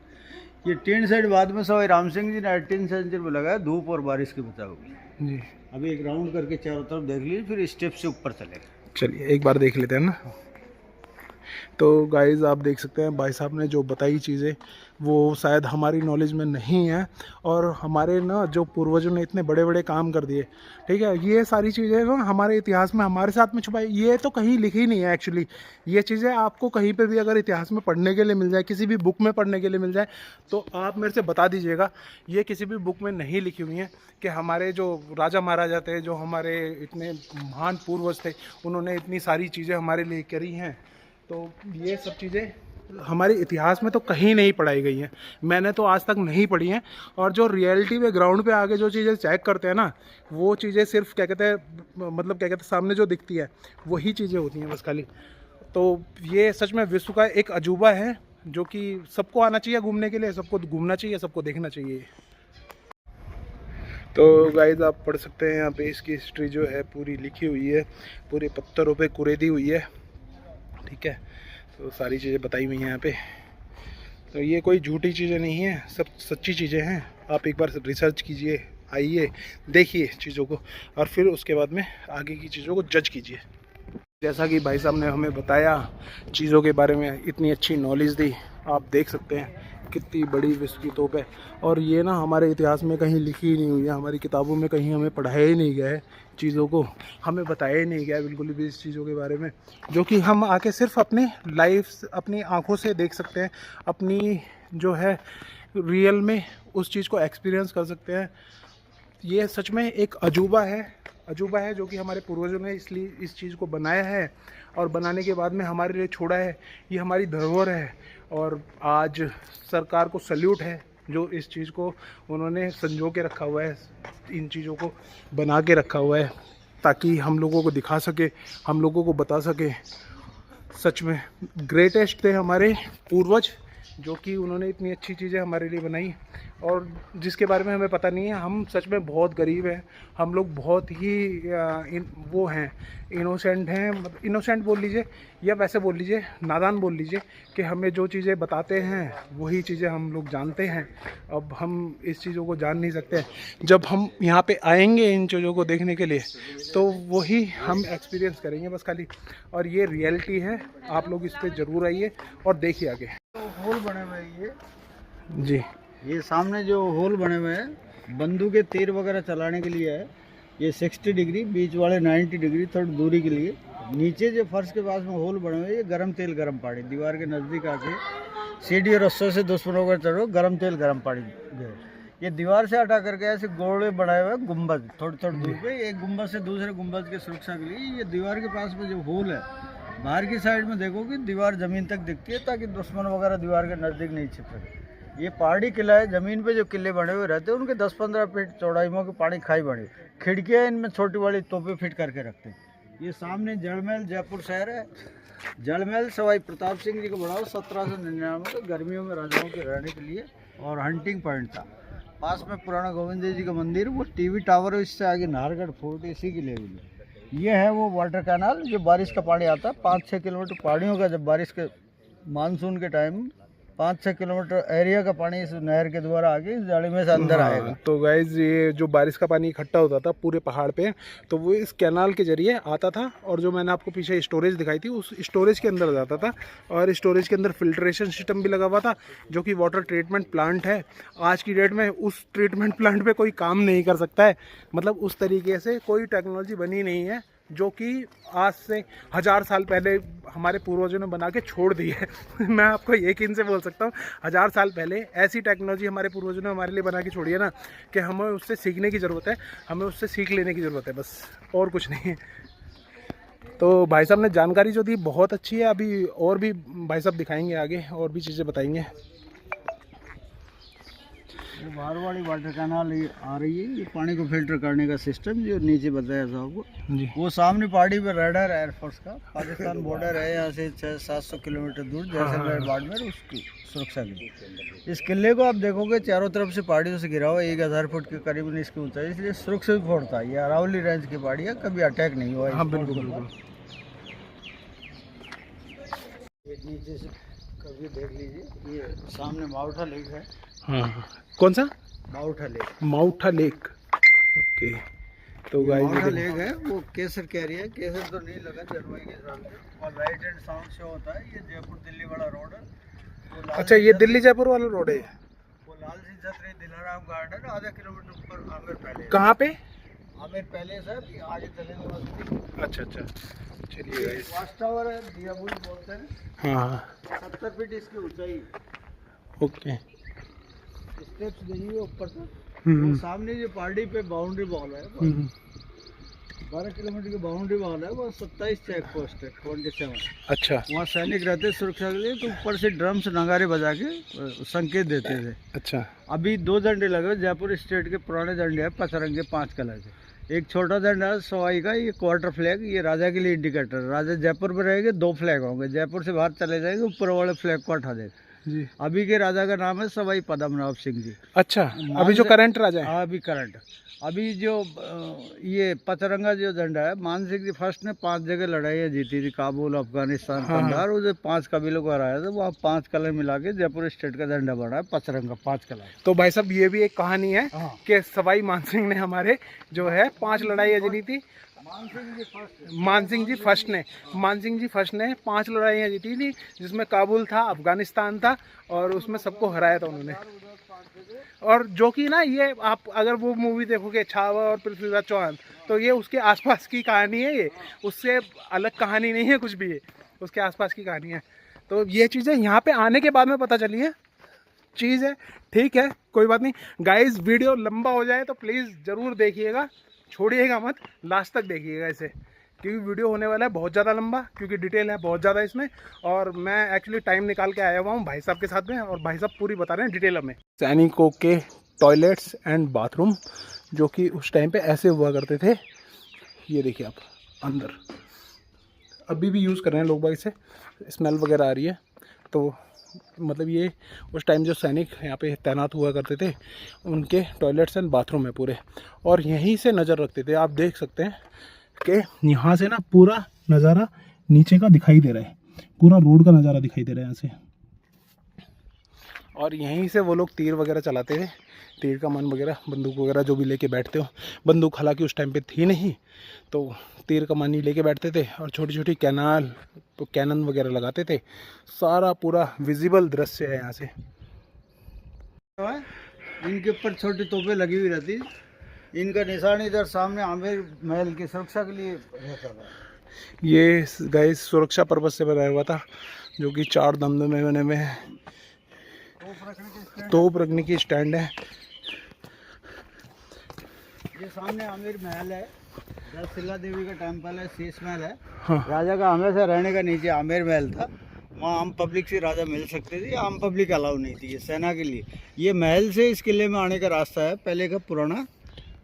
ये टीन सेट बाद में सवाई राम सिंह जी ने 18 सेंचुरी में लगाया, धूप और बारिश के बचाव में जी। अभी एक राउंड करके चारों तरफ देख लीजिए, फिर स्टेप से ऊपर चलेगा। चलिए एक बार देख लेते हैं ना। तो गाइज़ आप देख सकते हैं भाई साहब ने जो बताई चीज़ें वो शायद हमारी नॉलेज में नहीं है, और हमारे ना जो पूर्वजों ने इतने बड़े बड़े काम कर दिए, ठीक है, ये सारी चीज़ें ना हमारे इतिहास में हमारे साथ में छुपाई, ये तो कहीं लिखी नहीं है एक्चुअली। ये चीज़ें आपको कहीं पे भी अगर इतिहास में पढ़ने के लिए मिल जाए, किसी भी बुक में पढ़ने के लिए मिल जाए, तो आप मेरे से बता दीजिएगा। ये किसी भी बुक में नहीं लिखी हुई हैं कि हमारे जो राजा महाराजा थे, जो हमारे इतने महान पूर्वज थे, उन्होंने इतनी सारी चीज़ें हमारे लिए करी हैं। तो ये सब चीज़ें हमारे इतिहास में तो कहीं नहीं पढ़ाई गई हैं, मैंने तो आज तक नहीं पढ़ी हैं। और जो रियलिटी में ग्राउंड पे आके जो चीज़ें चेक करते हैं ना, वो चीज़ें सिर्फ क्या कहते हैं, मतलब क्या कहते हैं, सामने जो दिखती है वही चीज़ें होती हैं बस खाली। तो ये सच में विश्व का एक अजूबा है जो कि सबको आना चाहिए घूमने के लिए, सबको घूमना चाहिए, सबको देखना चाहिए। तो गाइस आप पढ़ सकते हैं यहाँ पे इसकी हिस्ट्री जो है पूरी लिखी हुई है, पूरे पत्थरों पे कुरेदी हुई है, ठीक है। तो सारी चीज़ें बताई हुई हैं यहाँ पे। तो ये कोई झूठी चीज़ें नहीं है, सब सच्ची चीज़ें हैं। आप एक बार रिसर्च कीजिए, आइए देखिए चीज़ों को, और फिर उसके बाद में आगे की चीज़ों को जज कीजिए। जैसा कि भाई साहब ने हमें बताया चीज़ों के बारे में, इतनी अच्छी नॉलेज दी, आप देख सकते हैं कितनी बड़ी विश्व की तोप है। और ये ना हमारे इतिहास में कहीं लिखी ही नहीं हुई है, हमारी किताबों में कहीं हमें पढ़ाया ही नहीं गया है, चीज़ों को हमें बताया ही नहीं गया बिल्कुल भी इस चीज़ों के बारे में, जो कि हम आके सिर्फ अपने लाइफ अपनी आंखों से देख सकते हैं, अपनी जो है रियल में उस चीज़ को एक्सपीरियंस कर सकते हैं। ये सच में एक अजूबा है जो कि हमारे पूर्वजों ने इसलिए इस चीज़ को बनाया है, और बनाने के बाद में हमारे लिए छोड़ा है। ये हमारी धरोहर है, और आज सरकार को सल्यूट है जो इस चीज़ को उन्होंने संजो के रखा हुआ है, इन चीज़ों को बना के रखा हुआ है, ताकि हम लोगों को दिखा सके, हम लोगों को बता सके। सच में ग्रेटेस्ट थे हमारे पूर्वज, जो कि उन्होंने इतनी अच्छी चीज़ें हमारे लिए बनाई, और जिसके बारे में हमें पता नहीं है। हम सच में बहुत गरीब हैं, हम लोग बहुत ही वो हैं, इनोसेंट हैं, इनोसेंट बोल लीजिए या वैसे बोल लीजिए, नादान बोल लीजिए, कि हमें जो चीज़ें बताते हैं वही चीज़ें हम लोग जानते हैं। अब हम इस चीज़ों को जान नहीं सकते। जब हम यहाँ पे आएंगे इन चीज़ों को देखने के लिए, तो वही हम एक्सपीरियंस करेंगे बस खाली। और ये रियलिटी है, आप लोग इस पर ज़रूर आइए और देखिए आगे। होल बने हुए हैं ये जी, ये सामने जो होल बने हुए हैं बंदूक के तीर वगैरह चलाने के लिए है। ये 60 डिग्री, बीच वाले 90 डिग्री थोड़ी दूरी के लिए। नीचे जो फर्श के पास में होल बने हुए हैं, ये गर्म तेल गर्म पानी, दीवार के नज़दीक आके सीढ़ी और रस्सों से दुश्मनों को चढ़ो, गर्म तेल गर्म पानी दे। ये दीवार से हटा करके ऐसे गोले बनाए हुए गुम्बद, थोड़ी थोड़ी दूर पे, एक गुम्बद से दूसरे गुम्बद की सुरक्षा के लिए। ये दीवार के पास में जो होल है, बाहर की साइड में देखोगे दीवार ज़मीन तक दिखती है, ताकि दुश्मन वगैरह दीवार के नज़दीक नहीं छिप सके। ये पहाड़ी किला है, ज़मीन पे जो किले बने हुए रहते हैं उनके 10-15 फीट चौड़ाई में पानी खाई बनी, खिड़कियाँ इनमें छोटी वाली तोपें फिट करके रखते हैं। ये सामने जलमहल जयपुर शहर है। जलमहल सवाई प्रताप सिंह जी को बनाओ 1799 में, गर्मियों में राजाओं के रहने के लिए, और हंटिंग पॉइंट था। पास में पुराना गोविंद जी का मंदिर, वो टीवी टावर, इससे आगे नाहरगढ़ फोर्ट, इसी के लिए। ये है वो वाटर कैनाल, जो बारिश का पानी आता है 5-6 किलोमीटर पहाड़ियों का, जब बारिश के मानसून के टाइम 5-6 किलोमीटर एरिया का पानी इस नहर के द्वारा आगे इस जाली में से अंदर आएगा। तो गाइज ये जो बारिश का पानी इकट्ठा होता था पूरे पहाड़ पे, तो वो इस कैनाल के जरिए आता था, और जो मैंने आपको पीछे स्टोरेज दिखाई थी उस स्टोरेज के अंदर जाता था, और स्टोरेज के अंदर फिल्ट्रेशन सिस्टम भी लगा हुआ था, जो कि वाटर ट्रीटमेंट प्लांट है। आज की डेट में उस ट्रीटमेंट प्लांट पे कोई काम नहीं कर सकता है, मतलब उस तरीके से कोई टेक्नोलॉजी बनी नहीं है, जो कि आज से 1000 साल पहले हमारे पूर्वजों ने बना के छोड़ दी है। मैं आपको यकीन से बोल सकता हूँ, 1000 साल पहले ऐसी टेक्नोलॉजी हमारे पूर्वजों ने हमारे लिए बना के छोड़ी है ना, कि हमें उससे सीखने की ज़रूरत है, हमें उससे सीख लेने की ज़रूरत है, बस और कुछ नहीं है। तो भाई साहब ने जानकारी जो दी बहुत अच्छी है। अभी और भी भाई साहब दिखाएंगे आगे, और भी चीज़ें बताएंगे। ये बाहर वाली वाटर कैनाल आ रही है, ये पानी को फिल्टर करने का सिस्टम जो नीचे बताया था आपको जी। वो सामने पहाड़ी पर रेडर एयरफोर्स का, पाकिस्तान बॉर्डर है यहाँ से 600-700 किलोमीटर दूर, जैसलमेर बाड़मेर, उसकी सुरक्षा के लिए। इस किले को आप देखोगे चारों तरफ से पहाड़ियों से घिरा हुआ, 1000 फुट के करीबन इसकी ऊंचाई, इसलिए सुरक्षित फोर्ट था। ये अरावली रेंज की पहाड़ी है, कभी अटैक नहीं हुआ। हाँ बिल्कुल बिल्कुल। नीचे से कभी देख लीजिए, ये सामने माउठा लेक है। हाँ, कौन सा? माउठा लेक। माउठा लेक, ओके। तो गाइस मॉडल एक है वो केसर कैरी है, केसर तो नहीं लगा जरवाई के साथ में, और लाइट एंड साउंड शो होता है। ये जयपुर दिल्ली वाला रोड है। वो लाल अच्छा, ये दिल्ली जयपुर वाला रोड है। वो लाल सिंह छतरी दिलाराम गार्डन आधा किलोमीटर ऊपर आमिर पैलेस। कहाँ पे? आमिर पैलेस है, ये आगे चलेंगे बस। अच्छा अच्छा, चलिए गाइस। वाच टावर है, दियाबुल बोलते हैं। हाँ 70 फीट इसकी ऊंचाई। ओके। स्टेप्स देखिए ऊपर तक। हम्म वो सामने जो पार्टी पे बाउंड्री वॉल है, 12 किलोमीटर की बाउंड्री वॉल है, वो 27 चेक पोस्ट है, 27। अच्छा वहाँ सैनिक रहते सुरक्षा के लिए, तो ऊपर से ड्रम्स नगारे बजा के संकेत देते थे। अच्छा। अभी 2 झंडे लगे जयपुर स्टेट के पुराने झंडे हैं 5 रंग के 5 कलर के। एक छोटा झंडा है सवाई का, ये क्वार्टर फ्लैग, ये राजा के लिए इंडिकेटर। राजा जयपुर में रहेंगे, 2 फ्लैग होंगे, जयपुर से बाहर चले जाएंगे, ऊपर वाले फ्लैग को हटा देंगे जी। अभी के राजा का नाम है सवाई पद्मनाभ सिंह जी। अच्छा, अभी जो करंट राजा है? हाँ अभी करंट। अभी जो ये पचरंगा जो झंडा है, मान सिंह जी फर्स्ट ने 5 जगह लड़ाइयाँ जीती थी, काबुल, अफगानिस्तान, कंधार। उसे 5 कबीलों को हराया था। वहाँ 5 कलर मिला के जयपुर स्टेट का झंडा बना है, पचरंगा 5 कलर। तो भाई साहब ये भी एक कहानी है कि सवाई मानसिंह ने हमारे जो है 5 लड़ाइयाँ जीती थी। मानसिंह जी फर्स्ट ने 5 लड़ाइयाँ जीती थी, जिसमें काबुल था, अफगानिस्तान था, और उसमें सबको हराया था उन्होंने। और जो कि ना, ये आप अगर वो मूवी देखोगे छावा और पृथ्वीराज चौहान, तो ये उसके आसपास की कहानी है। ये उससे अलग कहानी नहीं है कुछ भी, ये उसके आसपास की कहानी है। तो ये चीज़ें यहाँ पे आने के बाद में पता चली है, चीज़ है। ठीक है, कोई बात नहीं गाइस। वीडियो लंबा हो जाए तो प्लीज़ ज़रूर देखिएगा, छोड़िएगा मत, लास्ट तक देखिएगा इसे, क्योंकि वीडियो होने वाला है बहुत ज़्यादा लंबा, क्योंकि डिटेल है बहुत ज़्यादा इसमें। और मैं एक्चुअली टाइम निकाल के आया हुआ हूँ भाई साहब के साथ में, और भाई साहब पूरी बता रहे हैं डिटेल में। सैनिकों के टॉयलेट्स एंड बाथरूम जो कि उस टाइम पे ऐसे हुआ करते थे, ये देखिए आप अंदर अभी भी यूज़ कर रहे हैं लोग, इसे स्मेल वगैरह आ रही है। तो मतलब ये उस टाइम जो सैनिक यहाँ पे तैनात हुआ करते थे, उनके टॉयलेट्स एंड बाथरूम है पूरे, और यहीं से नज़र रखते थे। आप देख सकते हैं कि यहाँ से ना पूरा नज़ारा नीचे का दिखाई दे रहा है, पूरा रोड का नज़ारा दिखाई दे रहा है यहाँ से। और यहीं से वो लोग तीर वगैरह चलाते थे, तीर कमान वगैरह, बंदूक वगैरह जो भी लेके बैठते हो। बंदूक हालांकि उस टाइम पे थी नहीं, तो तीर कमानी लेके बैठते थे, और छोटी छोटी कैनन वगैरह लगाते थे। सारा पूरा विजिबल दृश्य है यहाँ से। इनके ऊपर छोटी तोपें लगी हुई रहती, इनका निशान इधर सामने आमिर महल की सुरक्षा के लिए रहता था। ये गाइस सुरक्षा पर्पज से बनाया हुआ था, जो कि 4 दमदमे बने हुए हैं, तोप रखने की स्टैंड है। ये सामने आमिर महल है, शिला देवी का टेम्पल है, शीश महल है। हाँ। राजा का हमेशा रहने का नीचे आमिर महल था, वहाँ आम पब्लिक से राजा मिल सकते थे, आम पब्लिक अलाउ नहीं थी, ये सेना के लिए। ये महल से इस किले में आने का रास्ता है, पहले का पुराना,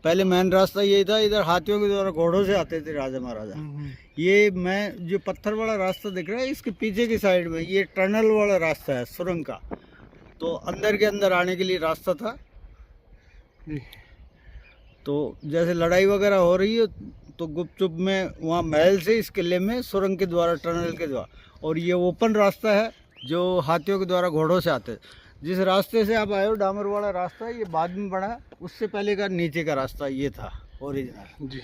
पहले मेन रास्ता यही था। इधर हाथियों के द्वारा, घोड़ों से आते थे राजा महाराजा। ये मैं जो पत्थर वाला रास्ता दिख रहा है, इसके पीछे की साइड में ये टनल वाला रास्ता है सुरंग का, तो अंदर के अंदर आने के लिए रास्ता था। तो जैसे लड़ाई वगैरह हो रही है तो गुपचुप में वहाँ महल से इस किले में सुरंग के द्वारा, टनल के द्वारा, और ये ओपन रास्ता है जो हाथियों के द्वारा घोड़ों से आते। जिस रास्ते से आप आए हो, डामर वाला रास्ता, ये बाद में बना, उससे पहले का नीचे का रास्ता ये था ओरिजिनल जी।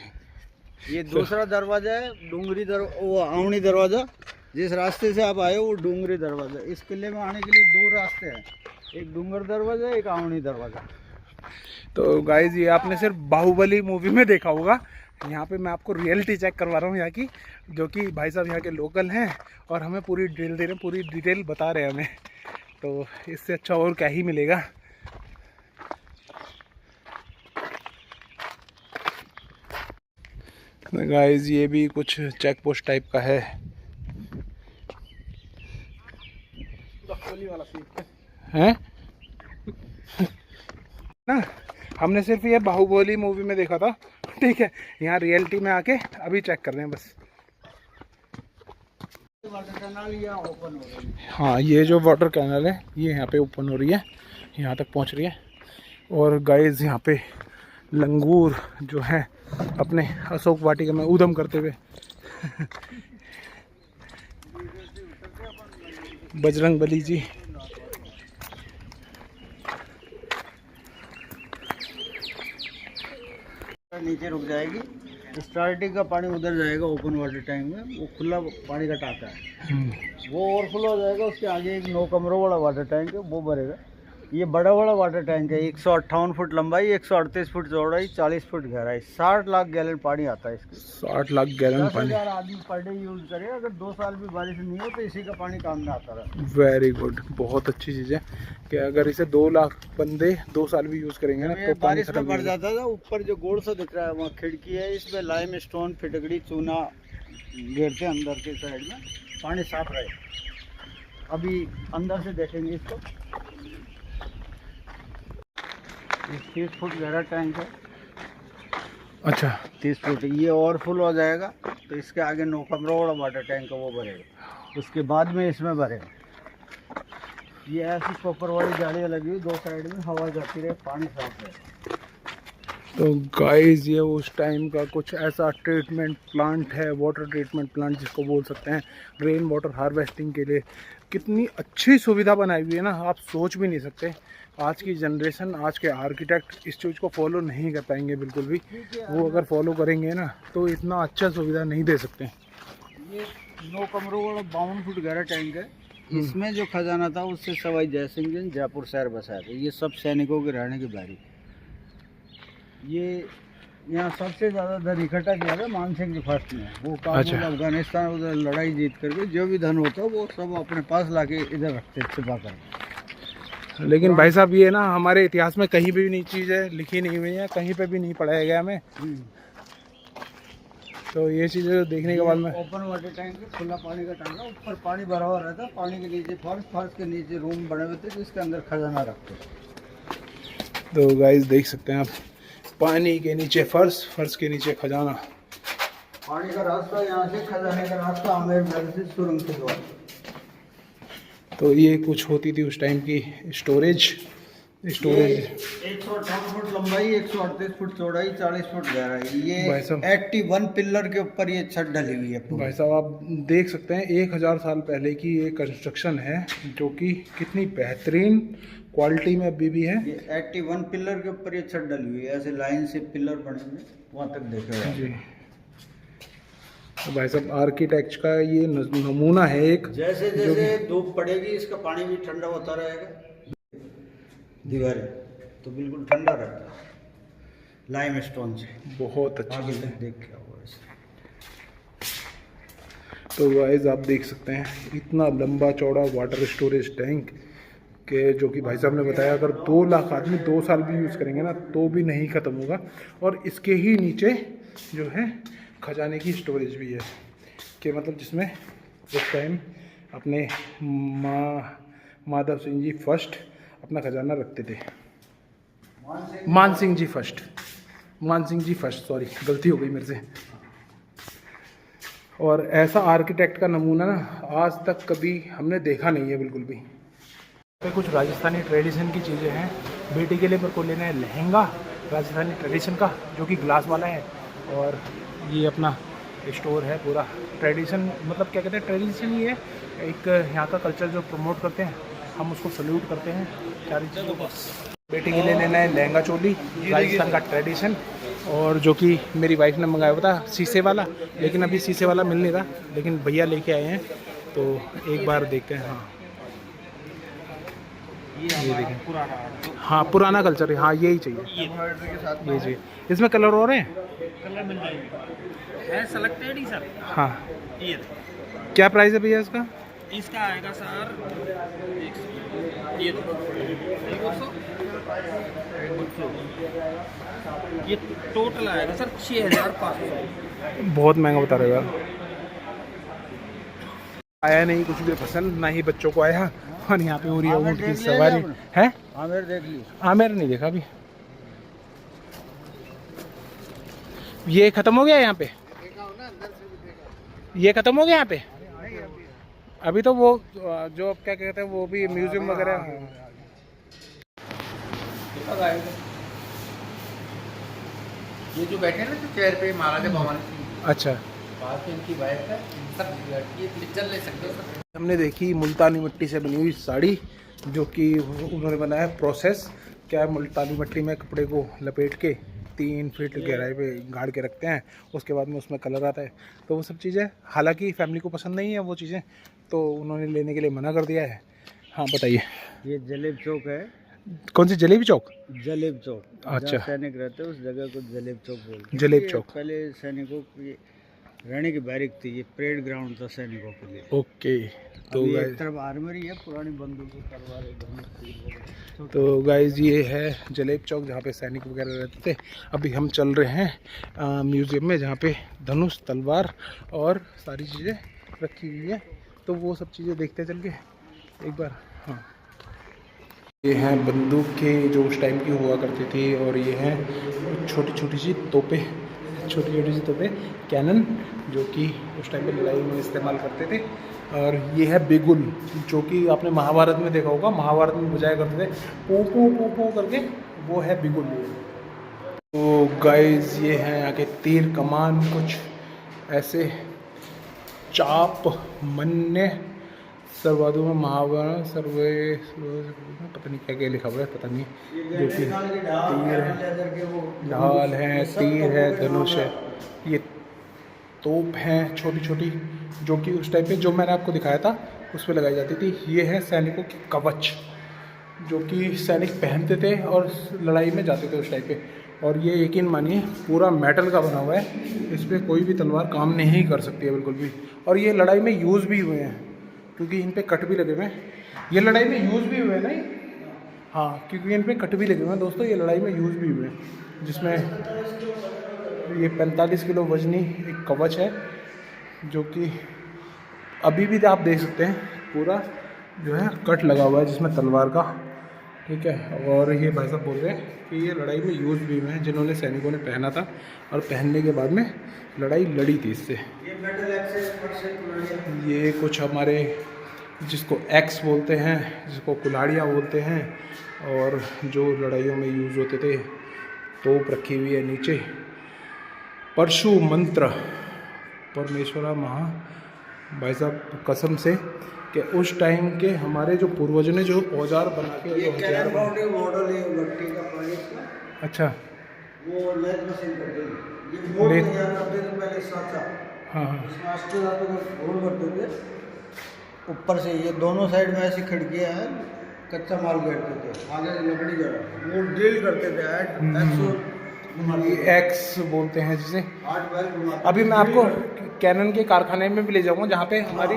ये दूसरा दरवाजा है, वो आवनी दरवाजा। जिस रास्ते से आप आए हो वो डूंगरी दरवाजा। इस किले में आने के लिए 2 रास्ते हैं, एक डूंगर दरवाजा, एक आवनी दरवाजा। तो गाइज ये आपने सिर्फ बाहुबली मूवी में देखा होगा, यहाँ पे मैं आपको रियलिटी चेक करवा रहा हूँ यहाँ की, जो कि भाई साहब यहाँ के लोकल हैं और हमें पूरी डिटेल दे रहे हैं, पूरी डिटेल बता रहे हैं हमें। तो इससे अच्छा और क्या ही मिलेगा। गाइज ये भी कुछ चेक पोस्ट टाइप का है। हैं ना, हमने सिर्फ ये बाहुबली मूवी में देखा था, ठीक है। यहाँ रियलिटी में आके अभी चेक कर रहे हैं बस। वाटर कैनाल यहाँ ओपन हो रही है। हाँ, ये जो वाटर कैनल है ये यहाँ पे ओपन हो रही है, यहाँ तक पहुँच रही है। और गाइज यहाँ पे लंगूर जो है अपने अशोक वाटिका में उद्यम करते हुए बजरंग बली जी। नीचे रुक जाएगी। स्टार्टिंग का पानी उधर जाएगा ओपन वाटर टैंक में, वो खुला पानी का टाका है, वो ओवरफ्लो हो जाएगा। उसके आगे एक 9 कमरों वाला वाटर टैंक है, वो भरेगा। ये बड़ा वाला वाटर टैंक है, 158 फुट लंबाई, 138 फुट चौड़ाई, 40 फुट गहराई। 60 लाख गैलन पानी आता है इसके। 60 लाख गैलन पानी। 10,000 आदमी पर डे यूज करे। अगर 2 साल भी बारिश नहीं हो तो इसी का पानी काम में आता रहा। वेरी गुड, बहुत अच्छी चीज़ है कि अगर इसे 2 लाख बंदे 2 साल भी यूज़ करेंगे ना तो पानी बारिश में बढ़ जाता था। ऊपर जो गोल सा दिख रहा है वहाँ खिड़की है, इसमें लाइम स्टोन, फिटकड़ी, चूना गिरते अंदर के साइड में, पानी साफ रहे। अभी अंदर से देखेंगे इसको। 30 फुट गहरा टैंक है। अच्छा, 30 फुट। ये और फुल हो जाएगा तो इसके आगे 9 कमरों वाला वाटर टैंक है, वो भरेगा। उसके बाद में इसमें भरेगा। ये ऐसी कॉपर वाली जालियाँ लगी हुई, 2 साइड में हवा जाती रहे, पानी साफ रहे। तो गाइस ये उस टाइम का कुछ ऐसा ट्रीटमेंट प्लांट है, वाटर ट्रीटमेंट प्लांट जिसको बोल सकते हैं, रेन वाटर हार्वेस्टिंग के लिए कितनी अच्छी सुविधा बनाई हुई है ना, आप सोच भी नहीं सकते। आज की जनरेशन, आज के आर्किटेक्ट इस चीज़ को फॉलो नहीं कर पाएंगे बिल्कुल भी। वो अगर फॉलो करेंगे ना तो इतना अच्छा सुविधा नहीं दे सकते। ये 9 कमरों वाला 52 फुट गहरा टैंक है। इसमें जो खजाना था उससे सवाई जयसिंह जी ने जयपुर शहर बसाया था। ये सब सैनिकों के रहने की बारी। ये यहाँ सबसे ज़्यादा धन इकट्ठा किया था मानसिंह जी फर्स्ट में। वो काबुल, अफगानिस्तान उधर लड़ाई जीत करके जो भी धन होता वो सब अपने पास लाके इधर रखते छिपा कर। लेकिन भाई साहब ये ना हमारे इतिहास में कहीं भी नहीं चीज़ है लिखी नहीं हुई है, कहीं पे भी नहीं पढ़ाया गया हमें। तो ये चीज़ें देखने के बाद में ओपन वाटर टैंक है, खुला पानी का टैंक है। ऊपर पानी भरा हुआ रहता, पानी के नीचे फर्श, फर्श के नीचे रूम बने हुए थे जिसके अंदर खजाना रखते। तो गाइस देख सकते हैं आप, पानी के नीचे फर्श, फर्श के नीचे खजाना। पानी का रास्ता यहाँ से, खजाने का रास्ता आमेर महल से सुरंग से द्वार। तो ये कुछ होती थी उस टाइम की स्टोरेज। 158 फुट लंबाई, 138 फुट चौड़ाई, 40 फुट गहराई। ये 81 पिलर के ऊपर ये छत डली हुई है। भाई साहब आप देख सकते हैं 1000 साल पहले की ये कंस्ट्रक्शन है, जो कि कितनी बेहतरीन क्वालिटी में अभी भी है। ये 81 पिलर के ऊपर ये छत डली हुई है, ऐसे लाइन से पिलर बने हुए वहाँ तक देखे जी। तो भाई साहब आर्किटेक्ट का ये नमूना है एक। जैसे जैसे धूप पड़ेगी इसका पानी भी ठंडा होता रहेगा। दीवारें तो बिल्कुल ठंडा रहता है लाइम स्टोन से। बहुत अच्छा आगे तक देख के आओ ऐसे। तो गाइस आप देख सकते हैं इतना लंबा चौड़ा वाटर स्टोरेज टैंक के, जो कि भाई साहब ने बताया अगर 2 लाख आदमी 2 साल भी यूज़ करेंगे ना तो भी नहीं ख़त्म होगा। और इसके ही नीचे जो है खजाने की स्टोरेज भी है, कि मतलब जिसमें उस टाइम अपने माधव सिंह जी फर्स्ट अपना खजाना रखते थे। मान सिंह जी फर्स्ट, सॉरी गलती हो गई मेरे से। और ऐसा आर्किटेक्ट का नमूना ना आज तक कभी हमने देखा नहीं है बिल्कुल भी। पे कुछ राजस्थानी ट्रेडिशन की चीज़ें हैं। बेटी के लिए मेरे को लेना है लहंगा राजस्थानी ट्रेडिशन का, जो कि ग्लास वाला है। और ये अपना स्टोर है पूरा ट्रेडिशन, मतलब क्या कहते हैं ट्रेडिशन, ये एक यहाँ का कल्चर जो प्रमोट करते हैं, हम उसको सल्यूट करते हैं। सारी चीज़ों को बेटी के लिए लेना है लहंगा चोली राजस्थान का ट्रेडिशन, और जो कि मेरी वाइफ ने मंगाया हुआ था शीशे वाला, लेकिन अभी शीशे वाला मिल नहीं रहा, लेकिन भैया लेके आए हैं तो एक बार देखते हैं। हाँ ये देखें, हाँ पुराना कल्चर है, हाँ यही चाहिए, ये चाहिए। इसमें कलर और हैं? कलर मिल जाएंगे, सेलेक्टेड ही सर। हाँ ये क्या प्राइस है भैया इसका? इसका आएगा सर ये ये टोटल आएगा सर 6500। बहुत महंगा बता रहे हो यार। आया नहीं कुछ भी पसंद, ना ही बच्चों को आया। और यहाँ पे हो रही है ऊँट की सवारी है। आमेर देख ली? आमेर नहीं देखा अभी। ये खत्म हो गया यहाँ पे? ये खत्म हो गया यहाँ पे? अभी तो वो जो क्या कहते हैं वो भी म्यूजियम वगैरह। ये जो बैठे ना जो चेयर पे महाराजा भवानी सिंह, अच्छा बात इनकी वाइफ है सर। ये पिक्चर ले सकते हो सर। हमने देखी मुल्तानी मिट्टी से बनी हुई साड़ी, जो कि उन्होंने बनाया प्रोसेस क्या है, मुल्तानी मिट्टी में कपड़े को लपेट के 3 फीट गहराई पे गाड़ के रखते हैं, उसके बाद में उसमें कलर आता है। तो वो सब चीज़ें हालांकि फैमिली को पसंद नहीं है वो चीज़ें, तो उन्होंने लेने के लिए मना कर दिया है। हाँ बताइए। ये जलेब चौक है। कौन सी जलेबी चौक? जलेब चौक। अच्छा। जहाँ सैनिक रहते हैं उस जगह को जलेब चौक बोलते हैं। जलेब ये चौक। पहले सैनिकों की रहने की बैरिक थी, ये परेड ग्राउंड था सैनिकों के लिए। ओके। तो एक तरफ आर्मरी है, पुरानी बंदूकें, तलवारें, धनुष। तो गाइज ये है जलेब चौक जहाँ पे सैनिक वगैरह रहते थे। अभी हम चल रहे हैं म्यूज़ियम में जहाँ पे धनुष, तलवार और सारी चीज़ें रखी हुई है। तो वो सब चीज़ें देखते चल के एक बार। हाँ, ये हैं बंदूकें जो उस टाइम की हुआ करती थी, और ये हैं छोटी छोटी सी तोपें, कैनन, जो कि उस टाइम पे लड़ाई में इस्तेमाल करते थे। और ये है बिगुल, जो कि आपने महाभारत में देखा होगा, महाभारत में बजाया करते थे पू पू पू पू करके, वो है बिगुल। तो गाइस ये हैं आगे तीर कमान, कुछ ऐसे चाप, मन्ने, सर्वादु में महाभारत सर्वे, पता नहीं क्या क्या लिखा हुआ है, पता नहीं। जो कि तीर है, ढाल है, तीर है, धनुष है, ये तोप हैं छोटी छोटी, जो कि उस टाइम पे जो मैंने आपको दिखाया था उस पर लगाई जाती थी। ये है सैनिकों के कवच, जो कि सैनिक पहनते थे और लड़ाई में जाते थे उस टाइम पे। और ये यकीन मानिए पूरा मेटल का बना हुआ है, इस पर कोई भी तलवार काम नहीं कर सकती है बिल्कुल भी। और ये लड़ाई में यूज़ भी हुए हैं, क्योंकि इन पे कट भी लगे हुए हैं। ये लड़ाई में यूज़ भी हुए हैं नहीं, हाँ, क्योंकि इन पे कट भी लगे हुए हैं दोस्तों, ये लड़ाई में यूज़ भी हुए हैं। जिसमें ये 45 किलो वजनी एक कवच है, जो कि अभी भी आप देख सकते हैं पूरा जो है कट लगा हुआ है जिसमें तलवार का, ठीक है। और ये भाई साहब बोल रहे हैं कि ये लड़ाई में यूज़ भी हुए हैं, जिन्होंने सैनिकों ने पहना था और पहनने के बाद में लड़ाई लड़ी थी इससे। ये कुछ हमारे जिसको एक्स बोलते हैं, जिसको कुल्हाड़ियाँ बोलते हैं, और जो लड़ाइयों में यूज़ होते थे। तोप रखी हुई है नीचे, परशु मंत्र, परमेश्वरा महा, भाई साहब कसम से कि उस टाइम के हमारे जो पूर्वजों ने जो औजार बना के, ये कैनन बाउंड्री मॉडल है मिट्टी का पानी का। अच्छा, वो लेथ मशीन कर दी, ये बोर्ड तैयार करते थे पहले साचा। हाँ हाँ, इसमें अस्टर धातु का होल करते थे ऊपर से। ये दोनों साइड में ऐसी खिड़कियां हैं, कच्चा माल घेरते थे, आगे से लकड़ी जड़ा वो ड्रिल करते थे। एक्स बोलते हैं जिसे। 8 बैल घुमाते। अभी मैं आपको कैनन के कारखाने में भी ले जाऊंगा, जहाँ पे हमारी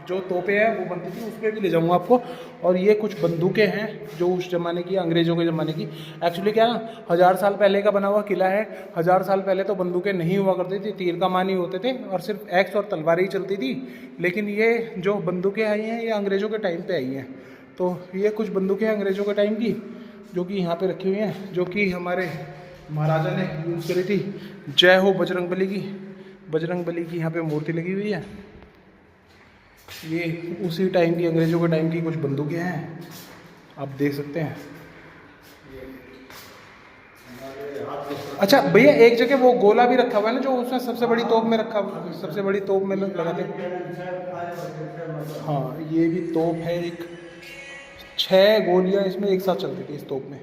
जो तोपें हैं वो बनती थी, उस पर भी ले जाऊंगा आपको। और ये कुछ बंदूकें हैं जो उस ज़माने की, अंग्रेज़ों के ज़माने की। एक्चुअली क्या ना, 1000 साल पहले का बना हुआ किला है। 1000 साल पहले तो बंदूकें नहीं हुआ करती थी, तीर कमान ही होते थे और सिर्फ एक्स और तलवारें ही चलती थी। लेकिन ये जो बंदूकें आई हैं ये अंग्रेज़ों के टाइम पर आई हैं। तो ये कुछ बंदूकें अंग्रेज़ों के टाइम की जो कि यहाँ पर रखी हुई हैं, जो कि हमारे महाराजा ने यूज़ करी थी। जय हो बजरंग बली की। बजरंग बली की यहाँ पे मूर्ति लगी हुई है। ये उसी टाइम की, अंग्रेज़ों के टाइम की कुछ बंदूकें हैं, आप देख सकते हैं। अच्छा भैया, एक जगह वो गोला भी रखा हुआ है ना, जो उसमें सबसे बड़ी तोप में रखा हुआ, सबसे बड़ी तोप में लगाते हैं। हाँ, ये भी तोप है एक, 6 गोलियां इसमें एक साथ चलती थी इस तोप में।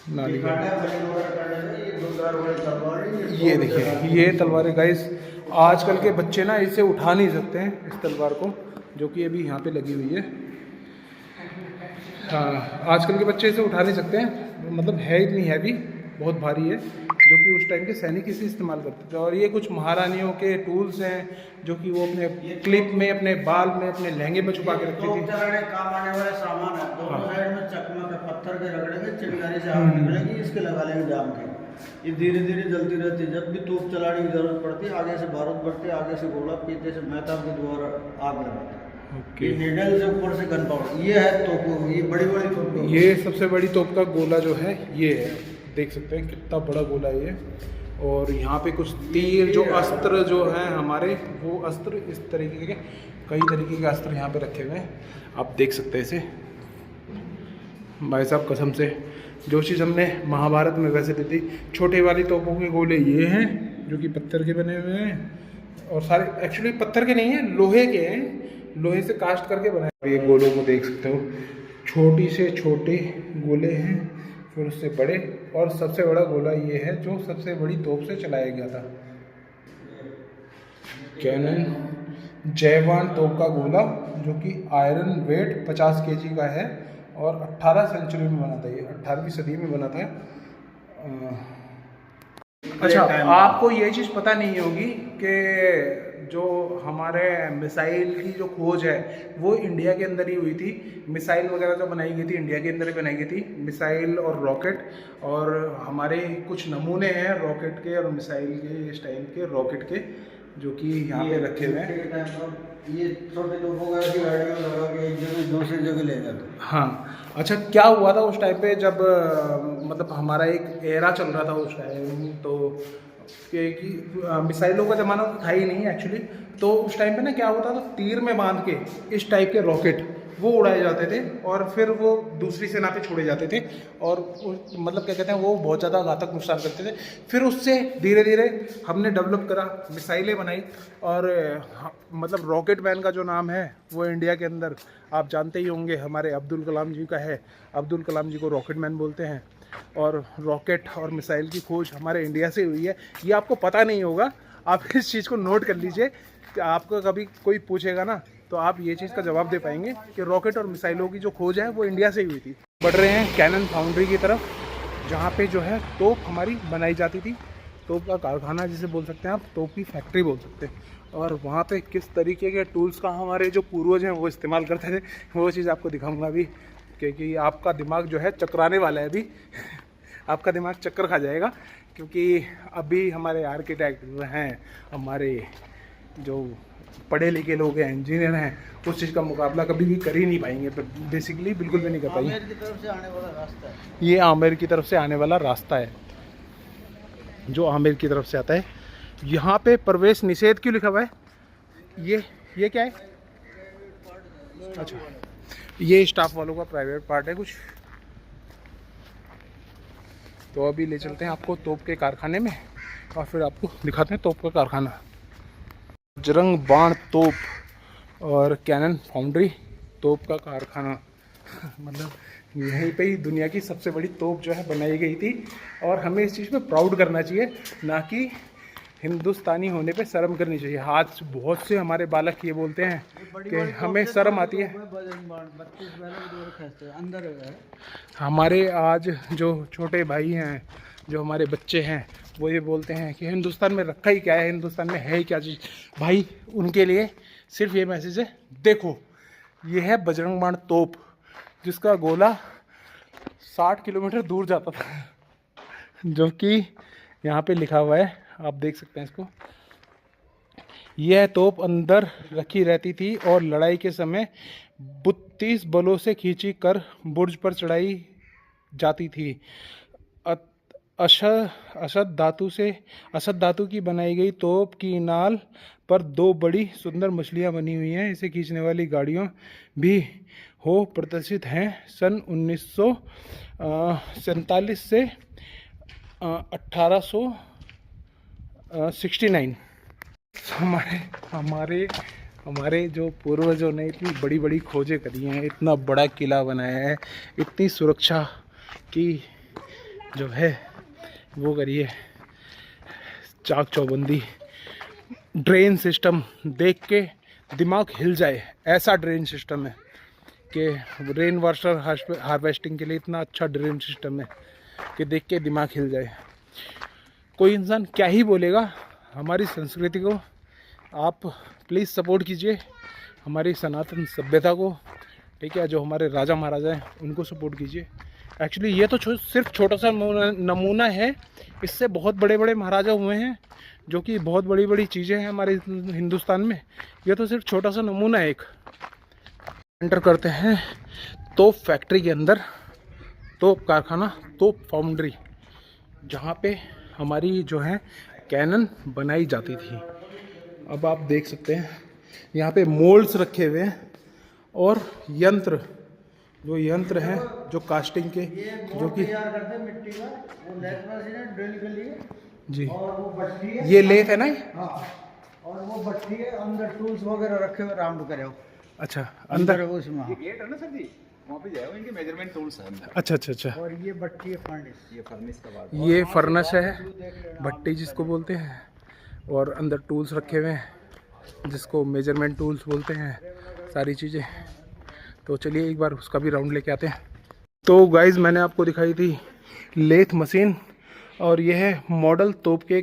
नाली ये देखिए, ये तलवारें गाइस, आजकल के बच्चे ना इसे उठा नहीं सकते हैं इस तलवार को, जो कि अभी यहाँ पे लगी हुई है। हाँ, आजकल के बच्चे इसे उठा नहीं सकते हैं, मतलब है इतनी हैवी, बहुत भारी है, जो कि उस टाइम के सैनिक इसे इस्तेमाल करते थे। और ये कुछ महारानियों के टूल्स हैं, जो कि वो अपने क्लिप में, अपने बाल में, अपने लहंगे में छुपा के रखती थी। काम आने वाले सामान है। दोनों साइड में चकमा के पत्थर के रगड़ेंगे, चिंगारी से आग निकलेगी, इसके लगा लेंगे जाम के। ये धीरे धीरे जलती रहती है। जब भी तोप चलाने की जरूरत पड़ती है, आगे से बारूद बढ़ती है, आगे से गोला, पीछे से मेहताब के द्वारा आग लगाते हैं। ये निडल से ऊपर से गन पाउडर, ये है तोप, ये बड़ी बड़ी तोप। ये सबसे बड़ी तोप का गोला जो है ये है, देख सकते हैं कितना बड़ा गोला है ये। और यहाँ पे कुछ तीर, जो अस्त्र जो हैं हमारे, वो अस्त्र इस तरीके के, कई तरीके के अस्त्र यहाँ पे रखे हुए हैं, आप देख सकते हैं इसे। भाई साहब कसम से, जो चीज़ हमने महाभारत में वैसे दी थी। छोटे वाली तोपों के गोले ये हैं, जो कि पत्थर के बने हुए हैं, और सारे एक्चुअली पत्थर के नहीं हैं, लोहे के हैं, लोहे से कास्ट करके बनाए। ये गोलों को देख सकते हो, छोटी से छोटे गोले हैं, फिर उससे बड़े, और सबसे बड़ा गोला ये है जो सबसे बड़ी तोप से चलाया गया था, कैनन जयवान तोप का गोला, जो कि आयरन वेट 50 kg का है और 18 सेंचुरी में बना था, ये 18वीं सदी में बना था। अच्छा, आपको ये चीज़ पता नहीं होगी कि जो हमारे मिसाइल की जो खोज है वो इंडिया के अंदर ही हुई थी। मिसाइल वगैरह जो बनाई गई थी इंडिया के अंदर ही बनाई गई थी, मिसाइल और रॉकेट। और हमारे कुछ नमूने हैं रॉकेट के और मिसाइल के, इस टाइम के रॉकेट के, जो कि यहाँ पे रखे हुए हैं। ये छोटे तोपों का ऐसी गाड़ियों में लगा के एक जगह दूसरी जगह ले जाते। हाँ, अच्छा, क्या हुआ था उस टाइम पे जब मतलब हमारा एक एरा चल रहा था उस टाइम, तो कि मिसाइलों का ज़माना तो था ही नहीं एक्चुअली। तो उस टाइम पे ना क्या होता था, तीर में बांध के इस टाइप के रॉकेट वो उड़ाए जाते थे और फिर वो दूसरी सेना पे छोड़े जाते थे, और मतलब क्या कहते हैं, वो बहुत ज़्यादा घातक नुकसान करते थे। फिर उससे धीरे धीरे हमने डेवलप करा, मिसाइलें बनाई, और मतलब रॉकेट मैन का जो नाम है वो इंडिया के अंदर आप जानते ही होंगे, हमारे अब्दुल कलाम जी का है। अब्दुल कलाम जी को रॉकेट मैन बोलते हैं, और रॉकेट और मिसाइल की खोज हमारे इंडिया से हुई है। ये आपको पता नहीं होगा, आप इस चीज़ को नोट कर लीजिए कि आपको कभी कोई पूछेगा ना तो आप ये चीज़ का जवाब दे पाएंगे कि रॉकेट और मिसाइलों की जो खोज है वो इंडिया से ही हुई थी। बढ़ रहे हैं कैनन फाउंड्री की तरफ, जहाँ पे जो है तोप हमारी बनाई जाती थी। तोप का कारखाना जिसे बोल सकते हैं आप, तोप की फैक्ट्री बोल सकते हैं। और वहाँ पे किस तरीके के टूल्स का हमारे जो पूर्वज हैं वो इस्तेमाल करते थे, वो चीज़ आपको दिखाऊंगा अभी, क्योंकि आपका दिमाग जो है चकराने वाला है अभी आपका दिमाग चक्कर खा जाएगा, क्योंकि अभी हमारे आर्किटेक्ट हैं, हमारे जो पढ़े लिखे लोग हैं, इंजीनियर हैं, उस चीज़ का मुकाबला कभी भी कर ही नहीं पाएंगे, बेसिकली बिल्कुल भी नहीं कर पाएंगे। आमेर की तरफ से आने वाला रास्ता है, ये आमेर की तरफ से आने वाला रास्ता है, जो आमेर की तरफ से आता है। यहाँ पे प्रवेश निषेध क्यों लिखा हुआ है? ये क्या है? अच्छा, ये स्टाफ वालों का प्राइवेट पार्ट है कुछ। तो अभी ले चलते हैं आपको तोप के कारखाने में, और फिर आपको दिखाते हैं तोप का कारखाना। बजरंग बाण तोप और कैनन फाउंड्री तोप का कारखाना मतलब यहीं पे ही दुनिया की सबसे बड़ी तोप जो है बनाई गई थी, और हमें इस चीज़ पे प्राउड करना चाहिए, ना कि हिंदुस्तानी होने पे शर्म करनी चाहिए। आज बहुत से हमारे बालक ये बोलते हैं कि हमें शर्म आती है। अंदर है। हमारे आज जो छोटे भाई हैं, जो हमारे बच्चे हैं, वो ये बोलते हैं कि हिंदुस्तान में रखा ही क्या है, हिंदुस्तान में है ही क्या चीज़। भाई, उनके लिए सिर्फ ये मैसेज है, देखो ये है बजरंग बाण तोप, जिसका गोला 60 किलोमीटर दूर जाता था, जो कि यहाँ पे लिखा हुआ है, आप देख सकते हैं इसको। यह तोप अंदर रखी रहती थी और लड़ाई के समय 32 बलों से खींची कर बुर्ज पर चढ़ाई जाती थी। असद धातु की बनाई गई तोप की नाल पर 2 बड़ी सुंदर मछलियां बनी हुई हैं। इसे खींचने वाली गाड़ियां भी हो प्रदर्शित हैं। सन 1947 से 1869 हमारे जो पूर्वजों ने इतनी बड़ी बड़ी खोजें करी हैं, इतना बड़ा किला बनाया है, इतनी सुरक्षा की जो है वो करिए, चाक चौबंदी, ड्रेन सिस्टम देख के दिमाग हिल जाए, ऐसा ड्रेन सिस्टम है कि रेन वाटर हार्वेस्टिंग के लिए इतना अच्छा ड्रेन सिस्टम है कि देख के दिमाग हिल जाए। कोई इंसान क्या ही बोलेगा, हमारी संस्कृति को आप प्लीज़ सपोर्ट कीजिए, हमारी सनातन सभ्यता को, ठीक है, जो हमारे राजा महाराजा हैं उनको सपोर्ट कीजिए। एक्चुअली ये तो सिर्फ छोटा सा नमूना है, इससे बहुत बड़े बड़े महाराजा हुए हैं, जो कि बहुत बड़ी बड़ी चीज़ें हैं हमारे हिंदुस्तान में। ये तो सिर्फ छोटा सा नमूना है एक। एंटर करते हैं तोप फैक्ट्री के अंदर, तोप कारखाना, तोप फाउंड्री, जहाँ पे हमारी जो है कैनन बनाई जाती थी। अब आप देख सकते हैं यहाँ पे मोल्ड्स रखे हुए हैं और यंत्र हैं जो कास्टिंग के, जो कि तैयार करते हैं मिट्टी का, वो लेथ मशीन है ड्रिल के लिए जी, और वो भट्टी है, ये लेथ है ना। हाँ, और वो भट्टी है, अंदर टूल्स वगैरह रखे हुए राउंड करे हो। अच्छा, अंदर है वो उसमें। गेट है ना सर जी? वहाँ पे जाएगा, इनके मेजरमेंट टूल्स हैं अंदर। अच्छा अच्छा अच्छा, और ये भट्टी है फर्नेस। ये फर्नेस का बात। ये फर्नेस है, भट्टी जिसको बोलते हैं, और अंदर टूल्स रखे हुए हैं जिसको मेजरमेंट टूल्स बोलते हैं, सारी चीज़ें। तो चलिए एक बार उसका भी राउंड लेके आते हैं। तो गाइज़ मैंने आपको दिखाई थी लेथ मशीन, और यह है मॉडल तोप के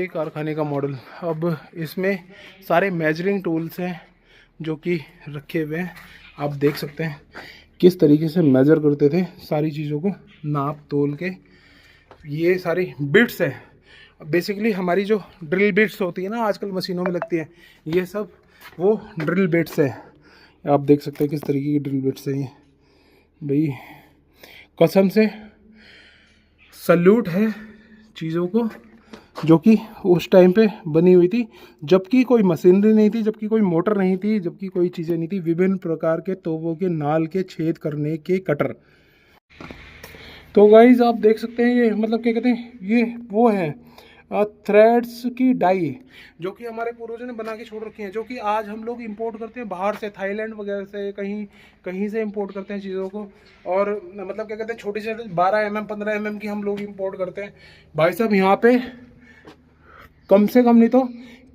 कारखाने का मॉडल। अब इसमें सारे मेजरिंग टूल्स हैं जो कि रखे हुए हैं। आप देख सकते हैं किस तरीके से मेज़र करते थे सारी चीज़ों को नाप तोल के। ये सारी बिट्स हैं, बेसिकली हमारी जो ड्रिल बिट्स होती है ना आजकल मशीनों में लगती है, ये सब वो ड्रिल बिट्स हैं। आप देख सकते हैं किस तरीके की ड्रिल बिट्स हैं ये। भाई कसम से सल्यूट है चीज़ों को जो कि उस टाइम पे बनी हुई थी, जबकि कोई मशीनरी नहीं थी, जबकि कोई मोटर नहीं थी, जबकि कोई चीज़ें नहीं थी। विभिन्न प्रकार के तोपों के नाल के छेद करने के कटर। तो गाइज आप देख सकते हैं ये मतलब क्या कहते हैं, ये वो है थ्रेड्स की डाई जो कि हमारे पूर्वजों ने बना के छोड़ रखी हैं, जो कि आज हम लोग इंपोर्ट करते हैं बाहर से, थाईलैंड वगैरह से, कहीं से इंपोर्ट करते हैं चीज़ों को। और मतलब क्या कहते हैं छोटी से 12 mm 15 mm की हम लोग इंपोर्ट करते हैं। भाई साहब यहाँ पे कम से कम नहीं तो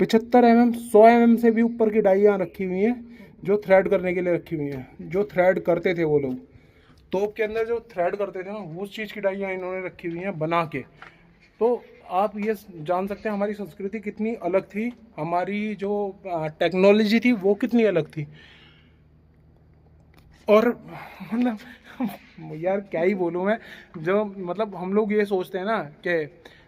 75 mm 100 mm से भी ऊपर की डाइयाँ रखी हुई हैं जो थ्रेड करने के लिए रखी हुई हैं। जो थ्रेड करते थे वो लोग तोप के अंदर जो थ्रेड करते थे ना, उस चीज़ की डाइयाँ इन्होंने रखी हुई हैं बना के। तो आप ये जान सकते हैं हमारी संस्कृति कितनी अलग थी, हमारी जो टेक्नोलॉजी थी वो कितनी अलग थी। और मतलब यार क्या ही बोलूँ मैं, जो मतलब हम लोग ये सोचते हैं ना कि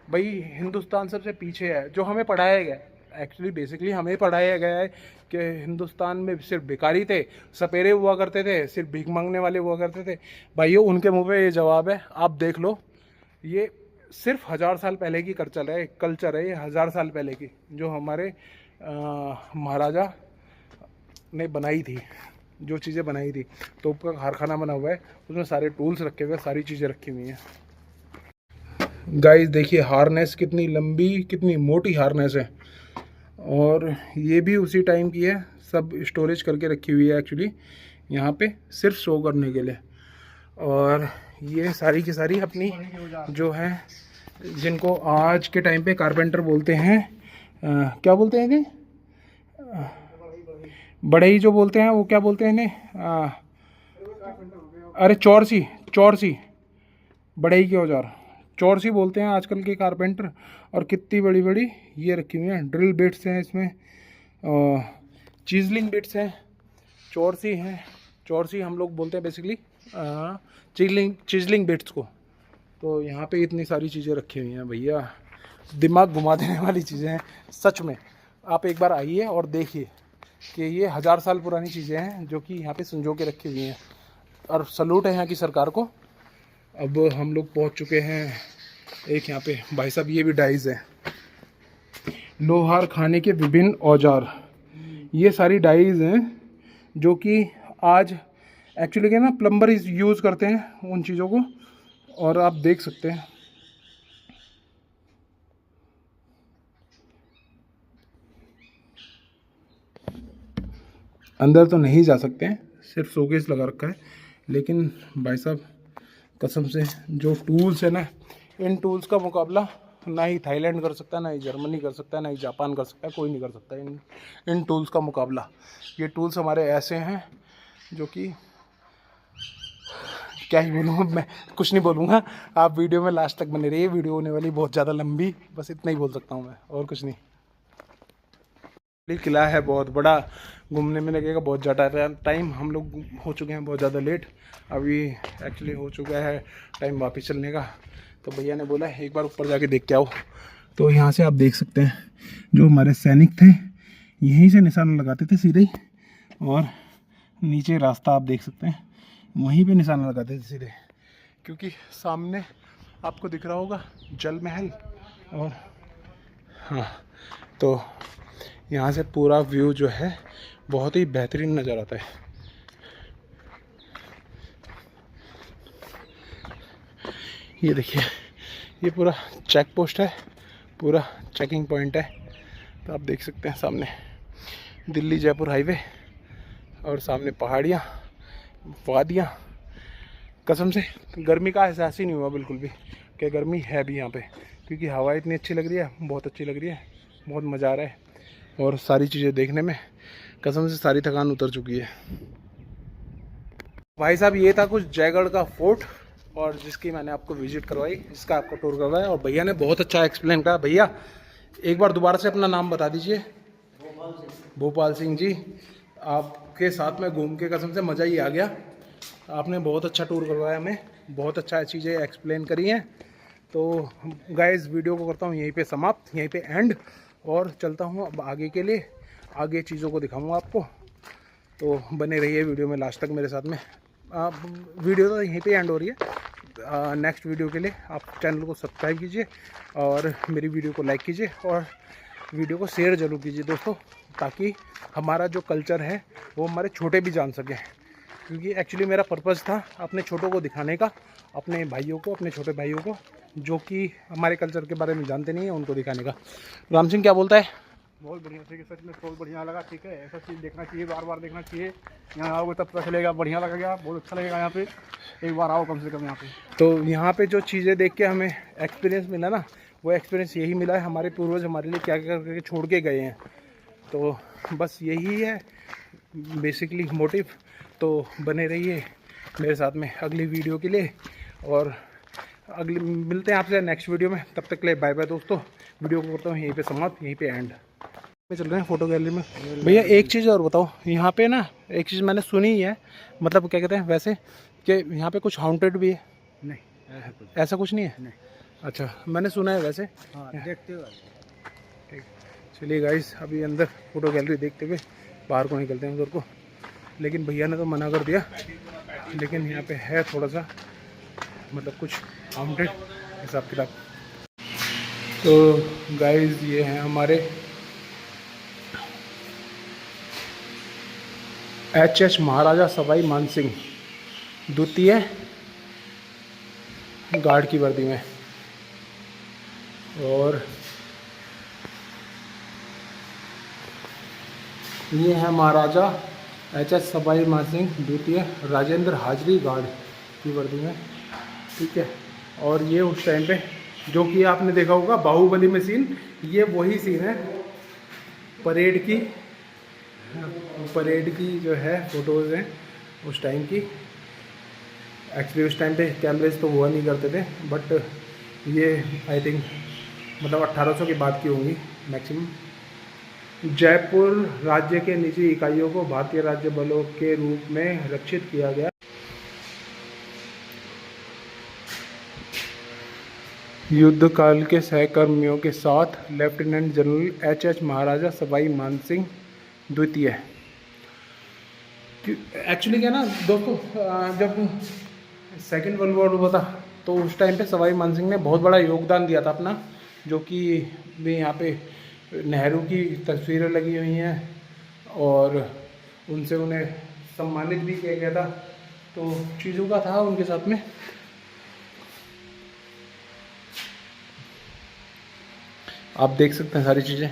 भाई हिंदुस्तान सबसे पीछे है, जो हमें पढ़ाया गया एक्चुअली बेसिकली हमें पढ़ाया गया है कि हिंदुस्तान में सिर्फ भिखारी थे, सपेरे हुआ करते थे, सिर्फ भीख मांगने वाले हुआ करते थे। भाइयों उनके मुंह पे ये जवाब है, आप देख लो। ये सिर्फ 1000 साल पहले की कल्चर है ये 1000 साल पहले की, जो हमारे महाराजा ने बनाई थी, जो चीज़ें बनाई थी। तो का कारखाना बना हुआ है, उसमें सारे टूल्स रखे हुए हैं, सारी चीज़ें रखी हुई हैं। गाइस देखिए हार्नेस कितनी लंबी कितनी मोटी हार्नेस है, और ये भी उसी टाइम की है, सब स्टोरेज करके रखी हुई है एक्चुअली यहाँ पे सिर्फ शो करने के लिए। और ये सारी की सारी अपनी जो है, जिनको आज के टाइम पे कारपेंटर बोलते हैं, क्या बोलते हैं इन्हें, बढ़ई जो बोलते हैं वो क्या बोलते हैं इन्हें, अरे चौरसी बढ़ई के औजार चौरसी बोलते हैं आजकल के कारपेंटर। और कितनी बड़ी बड़ी ये रखी हुई हैं, ड्रिल बिट्स हैं इसमें, चीजलिंग बिट्स हैं, चौरसी हैं। चौरसी हम लोग बोलते हैं बेसिकली चिजलिंग बिट्स को। तो यहाँ पे इतनी सारी चीज़ें रखी हुई हैं भैया, दिमाग घुमा देने वाली चीज़ें हैं सच में। आप एक बार आइए और देखिए कि ये 1000 साल पुरानी चीज़ें हैं जो कि यहाँ पे संजो के रखी हुई हैं। और सलूट है यहाँ की सरकार को। अब हम लोग पहुँच चुके हैं एक यहाँ पे, भाई साहब ये भी डाइज है, लोहार खाने के विभिन्न औजार। ये सारी डाइज हैं जो कि आज एक्चुअली क्या ना प्लम्बर यूज़ करते हैं उन चीज़ों को। और आप देख सकते हैं अंदर तो नहीं जा सकते हैं, सिर्फ शोकेस लगा रखा है। लेकिन भाई साहब कसम से जो टूल्स है ना, इन टूल्स का मुकाबला ना ही थाईलैंड कर सकता है, ना ही जर्मनी कर सकता है, ना ही जापान कर सकता है, कोई नहीं कर सकता इन टूल्स का मुकाबला। ये टूल्स हमारे ऐसे हैं जो कि क्या ही बोलूँ, मैं कुछ नहीं बोलूँगा। आप वीडियो में लास्ट तक बने रहिए, वीडियो होने वाली बहुत ज़्यादा लंबी, बस इतना ही बोल सकता हूँ मैं और कुछ नहीं। किला है बहुत बड़ा, घूमने में लगेगा बहुत ज़्यादा टाइम। हम लोग हो चुके हैं बहुत ज़्यादा लेट, अभी एक्चुअली हो चुका है टाइम वापस चलने का। तो भैया ने बोला एक बार ऊपर जाके देख के आओ। तो यहाँ से आप देख सकते हैं जो हमारे सैनिक थे यहीं से निशाना लगाते थे सीधे ही, और नीचे रास्ता आप देख सकते हैं वहीं पे निशाना लगाते थे सीधे, क्योंकि सामने आपको दिख रहा होगा जल महल। और हाँ, तो यहाँ से पूरा व्यू जो है बहुत ही बेहतरीन नज़र आता है। ये देखिए ये पूरा चेक पोस्ट है, पूरा चेकिंग पॉइंट है। तो आप देख सकते हैं सामने दिल्ली जयपुर हाईवे और सामने पहाड़ियाँ वादियाँ, कसम से गर्मी का एहसास ही नहीं हुआ बिल्कुल भी कि गर्मी है भी यहाँ पे, क्योंकि हवा इतनी अच्छी लग रही है, बहुत अच्छी लग रही है, बहुत मज़ा आ रहा है और सारी चीज़ें देखने में कसम से सारी थकान उतर चुकी है। भाई साहब ये था कुछ जयगढ़ का फोर्ट और जिसकी मैंने आपको विजिट करवाई, जिसका आपको टूर करवाया और भैया ने बहुत अच्छा एक्सप्लेन करा। भैया एक बार दोबारा से अपना नाम बता दीजिए। भोपाल सिंह जी, आपके साथ में घूम के कसम से मज़ा ही आ गया। आपने बहुत अच्छा टूर करवाया हमें, बहुत अच्छा चीज़ें एक्सप्लेन करी हैं। तो गाइस वीडियो को करता हूँ यहीं पे समाप्त, यहीं पे एंड, और चलता हूँ अब आगे के लिए, आगे चीज़ों को दिखाऊंगा आपको। तो बने रहिए वीडियो में लास्ट तक मेरे साथ में। वीडियो तो यहीं पे एंड हो रही है। नेक्स्ट वीडियो के लिए आप चैनल को सब्सक्राइब कीजिए और मेरी वीडियो को लाइक कीजिए और वीडियो को शेयर ज़रूर कीजिए दोस्तों, ताकि हमारा जो कल्चर है वो हमारे छोटे भी जान सकें। क्योंकि एक्चुअली मेरा पर्पज़ था अपने छोटों को दिखाने का, अपने भाइयों को, अपने छोटे भाइयों को जो कि हमारे कल्चर के बारे में जानते नहीं हैं, उनको दिखाने का। राम सिंह क्या बोलता है? बहुत बढ़िया, ठीक है, सच में बहुत बढ़िया लगा। ठीक है, ऐसा चीज़ देखना चाहिए, बार बार देखना चाहिए। यहाँ आओगे तब पता चलेगा, बढ़िया लगेगा, बहुत अच्छा लगेगा यहाँ पे। एक बार आओ कम से कम यहाँ पे। तो यहाँ पे जो चीज़ें देख के हमें एक्सपीरियंस मिला ना, वो एक्सपीरियंस यही मिला है, हमारे पूर्वज हमारे लिए क्या क्या करके छोड़ के गए हैं। तो बस यही है बेसिकली मोटिव। तो बने रहिए मेरे साथ में अगली वीडियो के लिए और अगली मिलते हैं आपसे नेक्स्ट वीडियो में। तब तक के लिए बाय बाय दोस्तों। वीडियो को करता हूँ यहीं पे समाप्त, यहीं पे एंड में चल रहे हैं फोटो गैलरी में। भैया एक चीज़ और बताओ, यहाँ पे ना एक चीज़ मैंने सुनी ही है, मतलब क्या कहते हैं वैसे, कि यहाँ पे कुछ हाउंटेड भी है? नहीं, ऐसा कुछ नहीं है? नहीं। अच्छा, मैंने सुना है वैसे। हाँ, देखते हुए। ठीक, चलिए गाइस अभी अंदर फोटो गैलरी देखते हुए बाहर को निकलते हैं उधर को। लेकिन भैया ने तो मना कर दिया, लेकिन यहाँ पे है थोड़ा सा मतलब कुछ हाउंटेड हिसाब किताब। तो गाइस ये हैं हमारे एच महाराजा सवाई मानसिंह द्वितीय गार्ड की वर्दी में, और ये है महाराजा एच सवाई मानसिंह द्वितीय राजेंद्र हाजरी गार्ड की वर्दी में। ठीक है, और ये उस टाइम पे जो कि आपने देखा होगा बाहुबली में सीन, ये वही सीन है परेड की जो है फोटोज़ हैं उस टाइम की। एक्चुअली उस टाइम पे कैमरेज तो हुआ नहीं करते थे, बट ये आई थिंक मतलब 1800 के बाद की होंगी मैक्सिमम। जयपुर राज्य के निजी इकाइयों को भारतीय राज्य बलों के रूप में रक्षित किया गया। युद्ध काल के सहकर्मियों के साथ लेफ्टिनेंट जनरल एच महाराजा सवाई मानसिंह द्वितीय। एक्चुअली क्या ना दोस्तों, जब सेकेंड वर्ल्ड वॉर हुआ था तो उस टाइम पे सवाई मानसिंह ने बहुत बड़ा योगदान दिया था अपना, जो कि भी यहाँ पे नेहरू की तस्वीरें लगी हुई हैं और उनसे उन्हें सम्मानित भी किया गया था। तो चीज़ों का था उनके साथ में। आप देख सकते हैं सारी चीज़ें,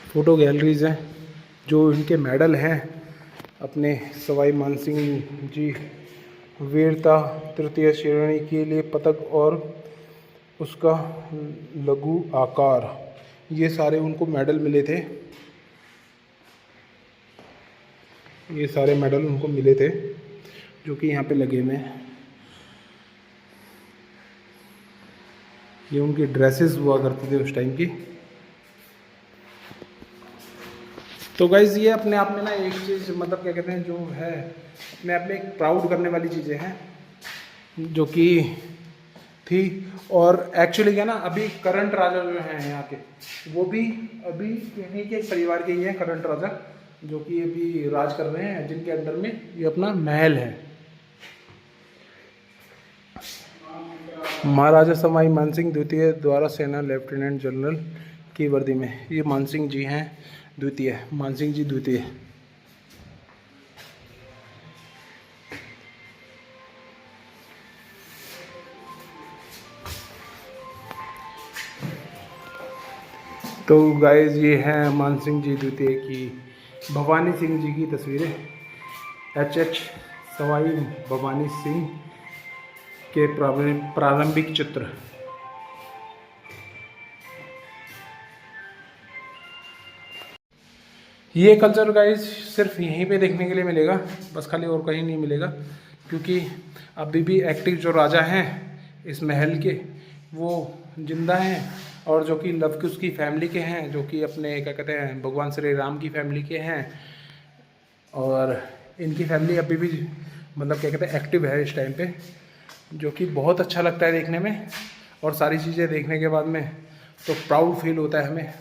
फ़ोटो गैलरीज हैं, जो इनके मेडल हैं अपने सवाई मानसिंह जी वीरता तृतीय श्रेणी के लिए पदक और उसका लघु आकार, ये सारे उनको मेडल मिले थे। ये सारे मेडल उनको मिले थे जो कि यहाँ पे लगे हुए हैं। ये उनकी ड्रेसेस हुआ करती थी उस टाइम की। तो गाइज़ ये अपने आप में ना एक चीज़ मतलब क्या कहते हैं जो है अपने आप में एक प्राउड करने वाली चीज़ें हैं जो कि थी। और एक्चुअली क्या ना अभी करंट राजा जो हैं यहाँ के, वो भी अभी इन्हीं के परिवार के ही हैं करंट राजा, जो कि अभी राज कर रहे हैं, जिनके अंडर में ये अपना महल है। महाराजा सवाई मानसिंह द्वितीय द्वारा सेना लेफ्टिनेंट जनरल की वर्दी में, ये मानसिंह जी हैं द्वितीय, मानसिंह जी द्वितीय। तो गाइस ये हैं मानसिंह जी द्वितीय की भवानी सिंह जी की तस्वीरें। एच सवाई भवानी सिंह के प्रारंभिक चित्र। ये कल्चर गाइस सिर्फ यहीं पे देखने के लिए मिलेगा, बस खाली और कहीं नहीं मिलेगा, क्योंकि अभी भी एक्टिव जो राजा हैं इस महल के वो जिंदा हैं, और जो कि लव कुश की फैमिली के हैं, जो कि अपने क्या कहते हैं भगवान श्री राम की फैमिली के हैं, और इनकी फैमिली अभी भी मतलब क्या कहते हैं एक्टिव है इस टाइम पे, जो कि बहुत अच्छा लगता है देखने में। और सारी चीज़ें देखने के बाद में तो प्राउड फील होता है हमें।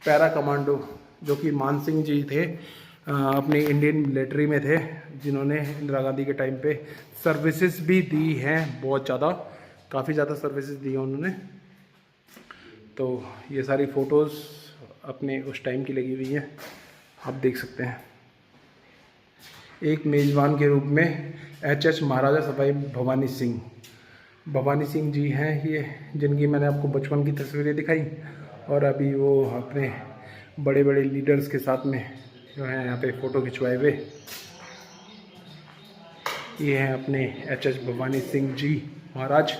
पैरा कमांडो जो कि मान सिंह जी थे, अपनी इंडियन मिलिट्री में थे, जिन्होंने इंदिरा गांधी के टाइम पे सर्विसेज भी दी हैं, बहुत ज़्यादा, काफ़ी ज़्यादा सर्विसेज दी हैं उन्होंने। तो ये सारी फ़ोटोज़ अपने उस टाइम की लगी हुई हैं, आप देख सकते हैं। एक मेज़बान के रूप में एच महाराजा सवाई भवानी सिंह जी हैं ये, जिनकी मैंने आपको बचपन की तस्वीरें दिखाई, और अभी वो अपने बड़े बड़े लीडर्स के साथ में जो है यहाँ पे फ़ोटो खिंचवाए हुए। ये हैं अपने एच भवानी सिंह जी महाराज,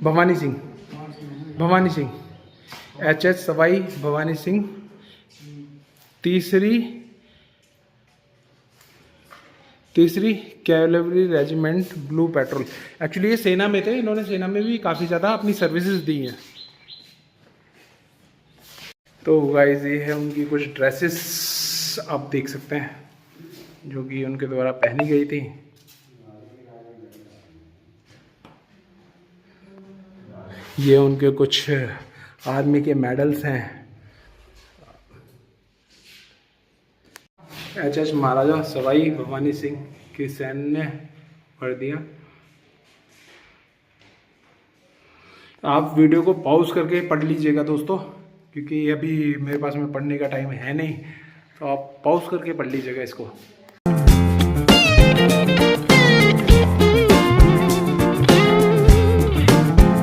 भवानी सिंह एच सवाई भवानी सिंह, तीसरी cavalry regiment blue petrol. Actually ये सेना में थे, इन्होंने सेना में भी काफ़ी ज़्यादा अपनी सर्विसेज दी हैं। तो गाइस ये है उनकी कुछ ड्रेसेस, आप देख सकते हैं, जो कि उनके द्वारा पहनी गई थी। ये उनके कुछ आर्मी के मेडल्स हैं। एच महाराजा सवाई भवानी सिंह की सैन्य वर्दियाँ। आप वीडियो को पॉज करके पढ़ लीजिएगा दोस्तों, क्योंकि अभी मेरे पास में पढ़ने का टाइम है नहीं, तो आप पॉज करके पढ़ लीजिएगा इसको।